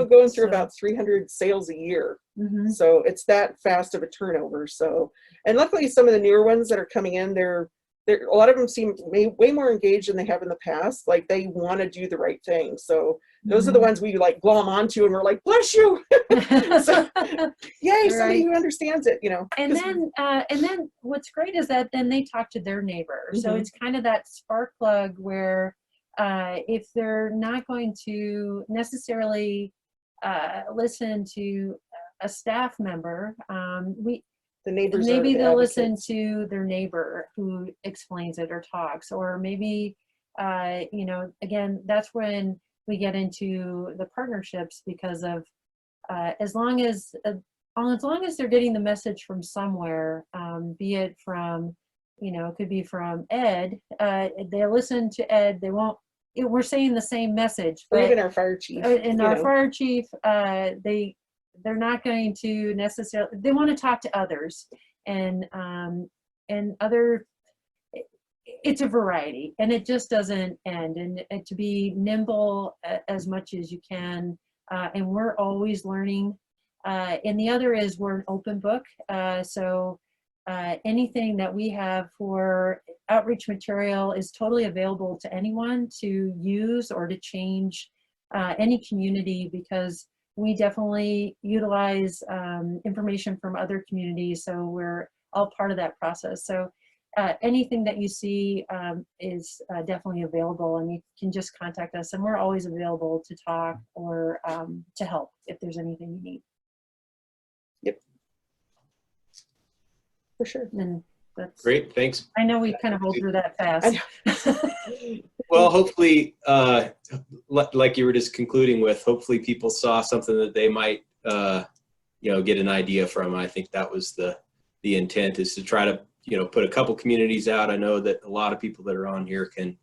going through about 300 sales a year. Mm-hmm. So it's that fast of a turnover. So, and luckily some of the newer ones that are coming in, they're a lot of them seem way more engaged than they have in the past. Like they want to do the right thing. So those are the ones we like glom onto, and we're like, bless you. So, yay, somebody who understands it, you know. And then what's great is that then they talk to their neighbor. Mm-hmm. So it's kind of that spark plug where if they're not going to necessarily listen to a staff member, the neighbors, maybe they'll listen to their neighbor who explains it or talks, or maybe you know, again, that's when we get into the partnerships, because of as long as they're getting the message from somewhere, be it from, you know, it could be from Ed, they listen to Ed, they won't, we're saying the same message, but, or even our fire chief, and our fire chief, they're not going to necessarily, they want to talk to others, and other, it's a variety, and it just doesn't end, and to be nimble as much as you can, and we're always learning, and the other is we're an open book, so anything that we have for outreach material is totally available to anyone to use or to change any community, because we definitely utilize information from other communities, so we're all part of that process. So anything that you see is definitely available, and you can just contact us, and we're always available to talk or to help if there's anything you need. Yep. For sure. And that's great. Thanks. I know we kind of rolled through that fast. Well, hopefully, like you were just concluding with, hopefully people saw something that they might, you know, get an idea from. I think that was the intent, is to try to, you know, put a couple communities out. I know that a lot of people that are on here can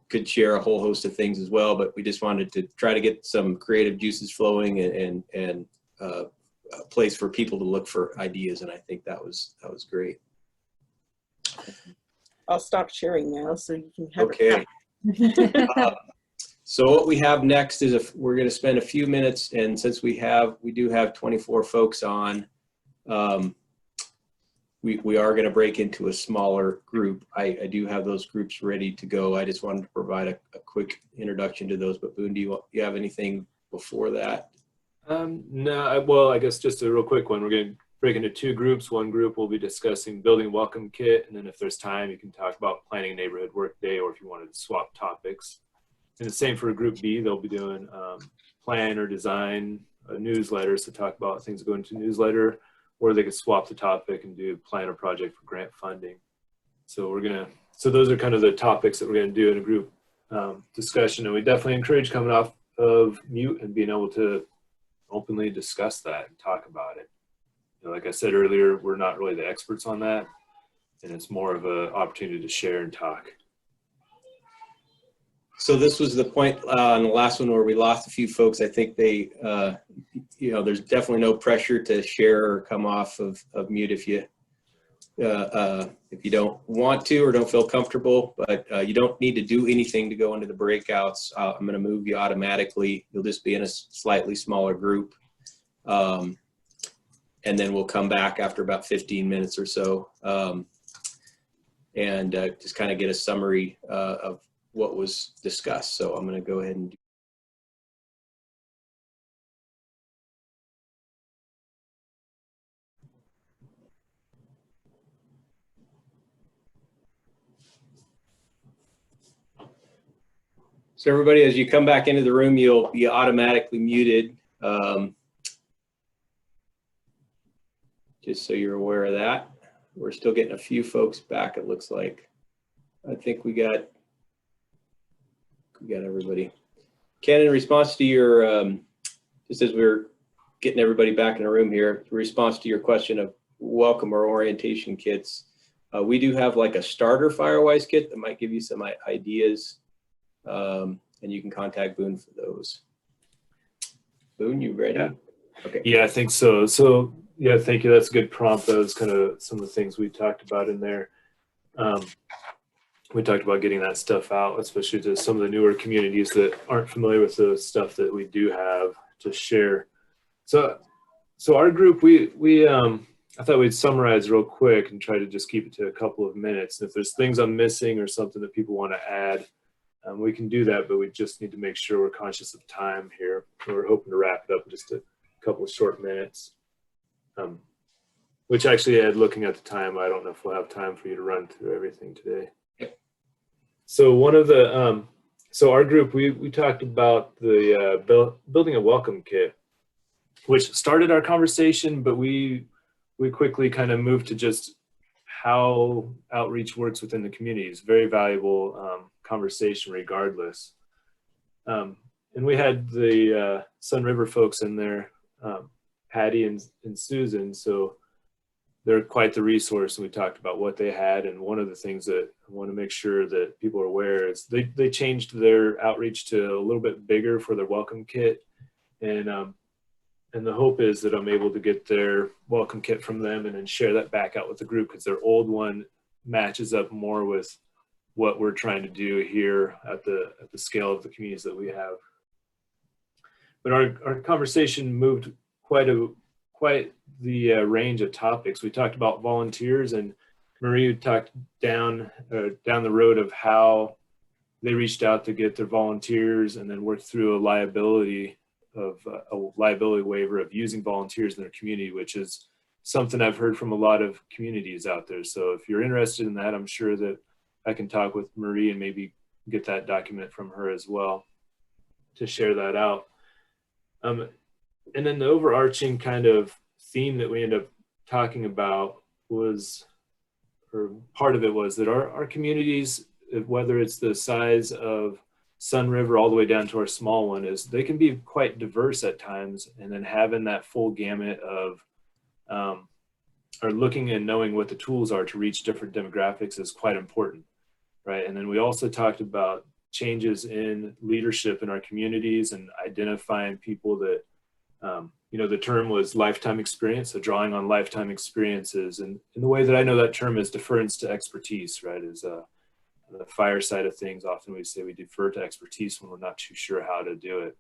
could share a whole host of things as well, but we just wanted to try to get some creative juices flowing and a place for people to look for ideas. And I think that was great. I'll stop sharing now so you can have Okay. So what we have next is we're going to spend a few minutes, and since we do have 24 folks on, we are going to break into a smaller group. I do have those groups ready to go. I just wanted to provide a quick introduction to those. But Boone, do you have anything before that? No, well, I guess just a real quick one. We're going to break into two groups. One group will be discussing building a welcome kit, and then if there's time, you can talk about planning a neighborhood work day, or if you wanted to swap topics. And the same for group B, they'll be doing plan or design a newsletter, so talk about things that go into newsletter, or they could swap the topic and do plan a project for grant funding. So those are kind of the topics that we're gonna do in a group discussion, and we definitely encourage coming off of mute and being able to openly discuss that and talk about it. You know, like I said earlier, we're not really the experts on that, and it's more of an opportunity to share and talk. So this was the point on the last one where we lost a few folks. I think they, there's definitely no pressure to share or come off of mute if you don't want to or don't feel comfortable, but you don't need to do anything to go into the breakouts. I'm going to move you automatically. You'll just be in a slightly smaller group. And then we'll come back after about 15 minutes or so and just kind of get a summary of what was discussed. So I'm going to go ahead and so everybody, as you come back into the room, you'll be automatically muted. Just so you're aware of that. We're still getting a few folks back, it looks like. I think we got everybody. Ken, in response to your, just as we're getting everybody back in the room here, in response to your question of welcome or orientation kits, we do have like a starter Firewise kit that might give you some ideas, and you can contact Boone for those. Boone, you ready? Yeah. Okay. Yeah, I think so. So yeah, thank you. That's a good prompt. That was kind of some of the things we talked about in there. We talked about getting that stuff out, especially to some of the newer communities that aren't familiar with the stuff that we do have to share. So our group, I thought we'd summarize real quick and try to just keep it to a couple of minutes. If there's things I'm missing or something that people want to add, we can do that, but we just need to make sure we're conscious of time here. We're hoping to wrap it up in just a couple of short minutes. Which actually, Ed, looking at the time, I don't know if we'll have time for you to run through everything today. So one of the, so our group, we talked about the building a welcome kit, which started our conversation, but we quickly kind of moved to just how outreach works within the community. It's very valuable conversation regardless. And we had the Sun River folks in there, Patty and Susan, so they're quite the resource, and we talked about what they had. And one of the things that I want to make sure that people are aware is they changed their outreach to a little bit bigger for their welcome kit, and the hope is that I'm able to get their welcome kit from them and then share that back out with the group, because their old one matches up more with what we're trying to do here at the scale of the communities that we have. But our conversation moved quite the range of topics. We talked about volunteers, and Marie talked down the road of how they reached out to get their volunteers and then worked through a liability waiver of using volunteers in their community, which is something I've heard from a lot of communities out there. So if you're interested in that, I'm sure that I can talk with Marie and maybe get that document from her as well to share that out. And then the overarching kind of theme that we end up talking about was, or part of it was that our communities, whether it's the size of Sun River all the way down to our small one, is they can be quite diverse at times, and then having that full gamut of or looking and knowing what the tools are to reach different demographics is quite important. right? And then we also talked about changes in leadership in our communities and identifying people that, you know, the term was lifetime experience, so drawing on lifetime experiences. And the way that I know that term is deference to expertise, right? Is the fire side of things, often we say we defer to expertise when we're not too sure how to do it.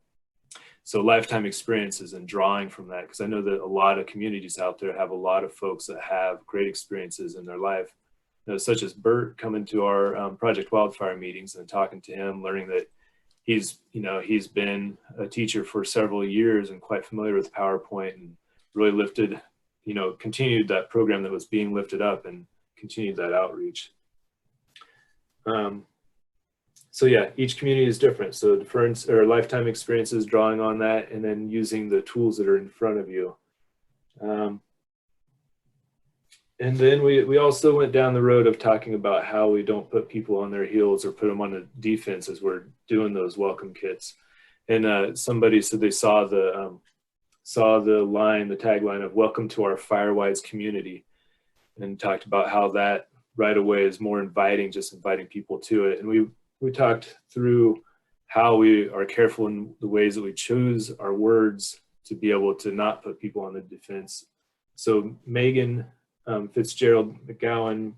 So lifetime experiences and drawing from that, because I know that a lot of communities out there have a lot of folks that have great experiences in their life, you know, such as Bert coming to our Project Wildfire meetings and talking to him, learning that he's been a teacher for several years and quite familiar with PowerPoint, and really lifted, you know, continued that program that was being lifted up and continued that outreach. So yeah, each community is different. So deference or lifetime experiences, drawing on that, and then using the tools that are in front of you. And then we also went down the road of talking about how we don't put people on their heels or put them on the defense as we're doing those welcome kits. And somebody said they saw the line, the tagline of "Welcome to our Firewise community," and talked about how that right away is more inviting, just inviting people to it. And we talked through how we are careful in the ways that we choose our words to be able to not put people on the defense. So Megan Fitzgerald McGowan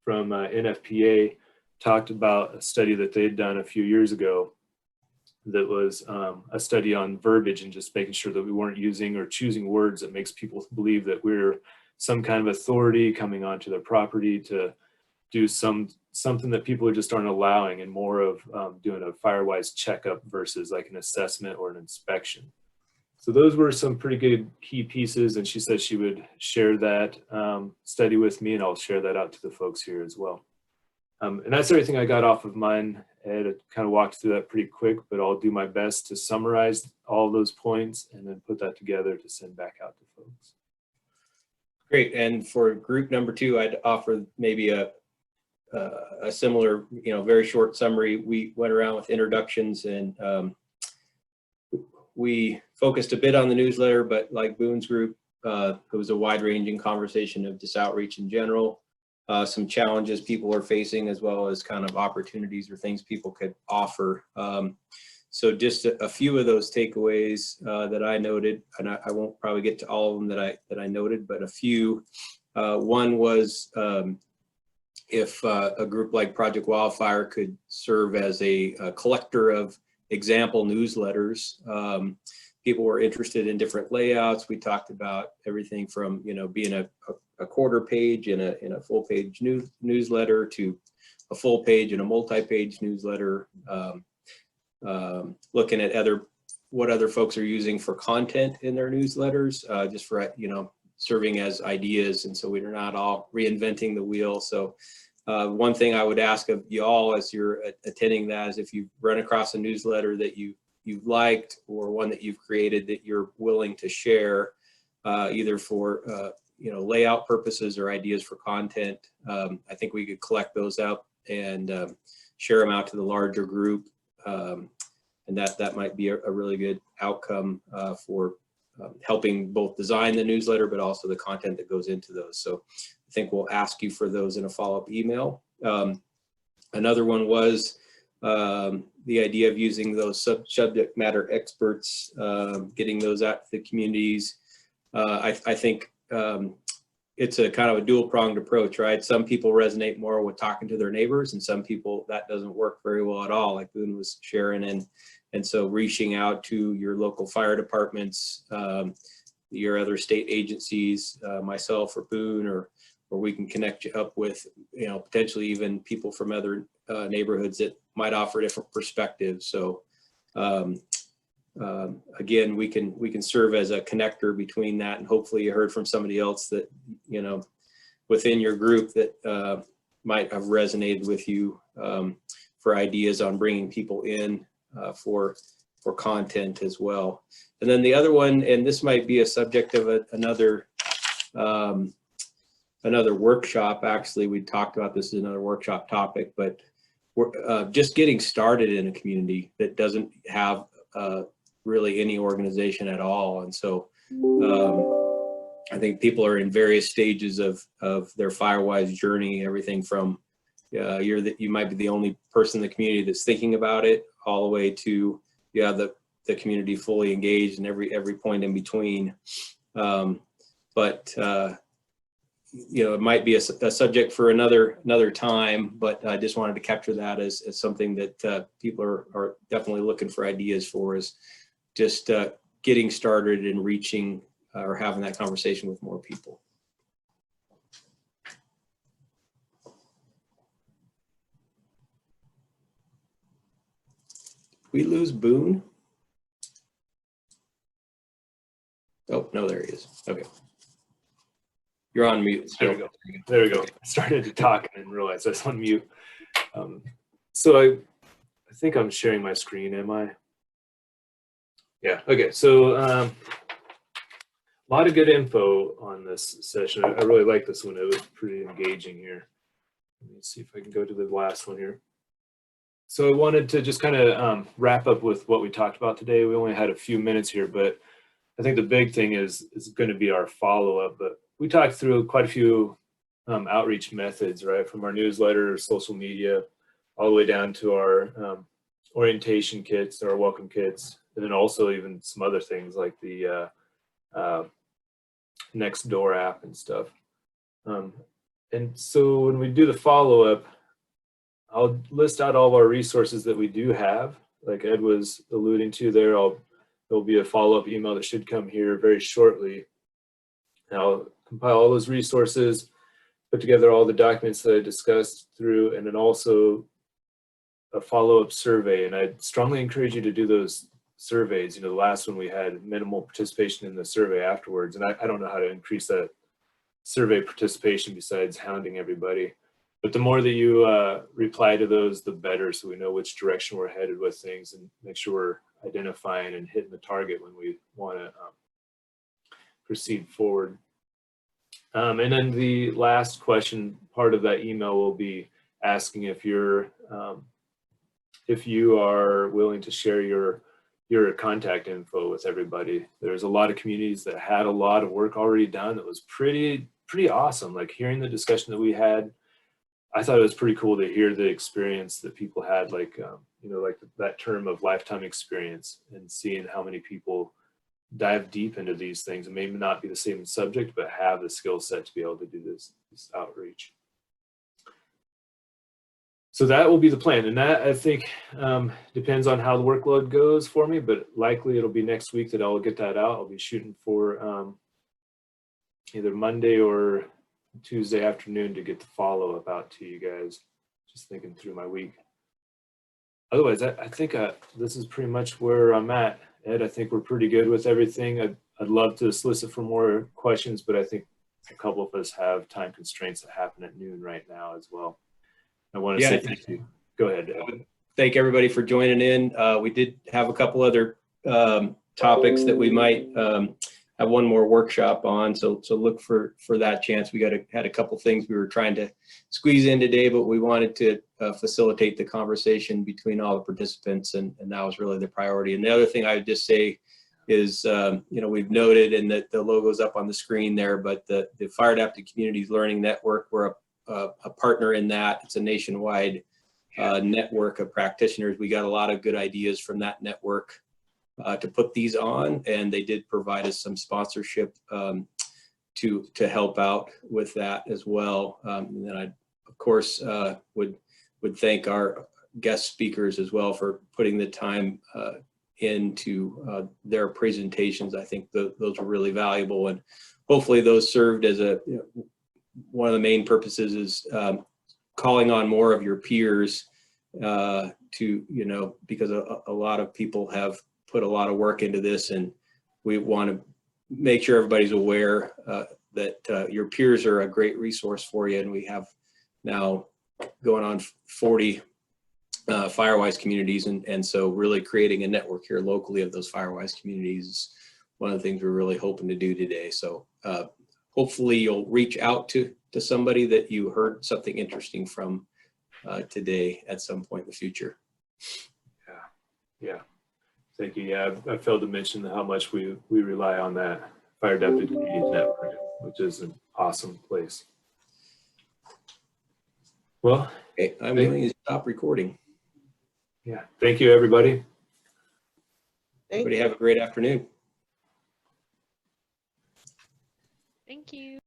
from NFPA talked about a study that they'd done a few years ago that was a study on verbiage and just making sure that we weren't using or choosing words that makes people believe that we're some kind of authority coming onto their property to do something that people just aren't allowing, and more of doing a Firewise checkup versus like an assessment or an inspection. So those were some pretty good key pieces, and she said she would share that study with me, and I'll share that out to the folks here as well. And that's everything I got off of mine. Ed kind of walked through that pretty quick, but I'll do my best to summarize all those points and then put that together to send back out to folks. Great. And for group number 2, I'd offer maybe a similar, you know, very short summary. We went around with introductions, and we focused a bit on the newsletter, but like Boone's group, it was a wide-ranging conversation of just outreach in general, some challenges people are facing, as well as kind of opportunities or things people could offer. So just a few of those takeaways that I noted, and I won't probably get to all of them that I noted, but a few. One was if a group like Project Wildfire could serve as a collector of example newsletters. People were interested in different layouts. We talked about everything from, you know, being a quarter page in a full page newsletter to a full page and a multi-page newsletter. Looking at what other folks are using for content in their newsletters, just for, you know, serving as ideas, and so we're not all reinventing the wheel. So one thing I would ask of you all as you're attending that is if you run across a newsletter that you've liked, or one that you've created that you're willing to share, either for you know, layout purposes or ideas for content. I think we could collect those up and share them out to the larger group, and that might be a really good outcome for helping both design the newsletter, but also the content that goes into those. So I think we'll ask you for those in a follow-up email. Another one was the idea of using those subject matter experts, getting those out to the communities. I think it's a kind of a dual-pronged approach, right? Some people resonate more with talking to their neighbors, and some people that doesn't work very well at all, like Boone was sharing. And so reaching out to your local fire departments, your other state agencies, myself or Boone, or we can connect you up with, you know, potentially even people from other neighborhoods that might offer different perspectives. So again, we can serve as a connector between that, and hopefully you heard from somebody else that, you know, within your group that might have resonated with you for ideas on bringing people in for content as well. And then the other one, and this might be a subject of another workshop. Actually, we talked about this as another workshop topic, but we're just getting started in a community that doesn't have really any organization at all. And so I think people are in various stages of their Firewise journey, everything from you might be the only person in the community that's thinking about it, all the way to you have the community fully engaged and every point in between. It might be a subject for another time, but I just wanted to capture that as something that people are definitely looking for ideas for, is just getting started and reaching or having that conversation with more people. We lose Boone? Oh, no, there he is. Okay. You're on mute still. There we go. There we go. I started to talk and then realized I was on mute. So I think I'm sharing my screen, am I? Yeah, okay. So a lot of good info on this session. I really like this one. It was pretty engaging here. Let me see if I can go to the last one here. So I wanted to just kind of wrap up with what we talked about today. We only had a few minutes here, but I think the big thing is going to be our follow-up. But we talked through quite a few outreach methods, right? From our newsletter, social media, all the way down to our orientation kits, our welcome kits, and then also even some other things like the Nextdoor app and stuff. And so when we do the follow-up, I'll list out all of our resources that we do have. Like Ed was alluding to there, there'll be a follow-up email that should come here very shortly. And I'll compile all those resources, put together all the documents that I discussed through, and then also a follow-up survey. And I'd strongly encourage you to do those surveys. The last one we had minimal participation in the survey afterwards. And I don't know how to increase that survey participation besides hounding everybody. But the more that you reply to those, the better, so we know which direction we're headed with things and make sure we're identifying and hitting the target when we want to proceed forward. And then the last question, part of that email will be asking if you are willing to share your contact info with everybody. There's a lot of communities that had a lot of work already done that was pretty awesome. Like hearing the discussion that we had, I thought it was pretty cool to hear the experience that people had, like like that term of lifetime experience, and seeing how many people dive deep into these things and maybe not be the same subject, but have the skill set to be able to do this outreach. So that will be the plan. And that, I think, depends on how the workload goes for me, but likely it'll be next week that I'll get that out. I'll be shooting for either Monday or Tuesday afternoon to get the follow-up out to you guys. Just thinking through my week. Otherwise, I think this is pretty much where I'm at. Ed, I think we're pretty good with everything. I'd love to solicit for more questions, but I think a couple of us have time constraints that happen at noon right now as well. I want to say thank you. Go ahead, Ed. Thank everybody for joining in. We did have a couple other topics that we might have one more workshop on, so look for that chance. We had a couple things we were trying to squeeze in today, but we wanted to facilitate the conversation between all the participants, and that was really the priority. And the other thing I would just say is, we've noted, and that the logo's up on the screen there, but the Fire Adapted Communities Learning Network, we're a partner in that. It's a nationwide network of practitioners. We got a lot of good ideas from that network to put these on, and they did provide us some sponsorship to help out with that as well. And then I, of course, would thank our guest speakers as well for putting the time into their presentations. I think those were really valuable, and hopefully those served as one of the main purposes is calling on more of your peers to, because a lot of people have put a lot of work into this, and we want to make sure everybody's aware that your peers are a great resource for you. And we have now going on 40 Firewise communities, and so really creating a network here locally of those Firewise communities is one of the things we're really hoping to do today. So hopefully you'll reach out to somebody that you heard something interesting from today at some point in the future. Yeah. Thank you. Yeah, I failed to mention how much we rely on that Fire Adapted Communities Network, which is an awesome place. Well, Okay, I'm going to stop recording. yeah. Thank you, everybody. Thank Everybody have a great afternoon. Thank you.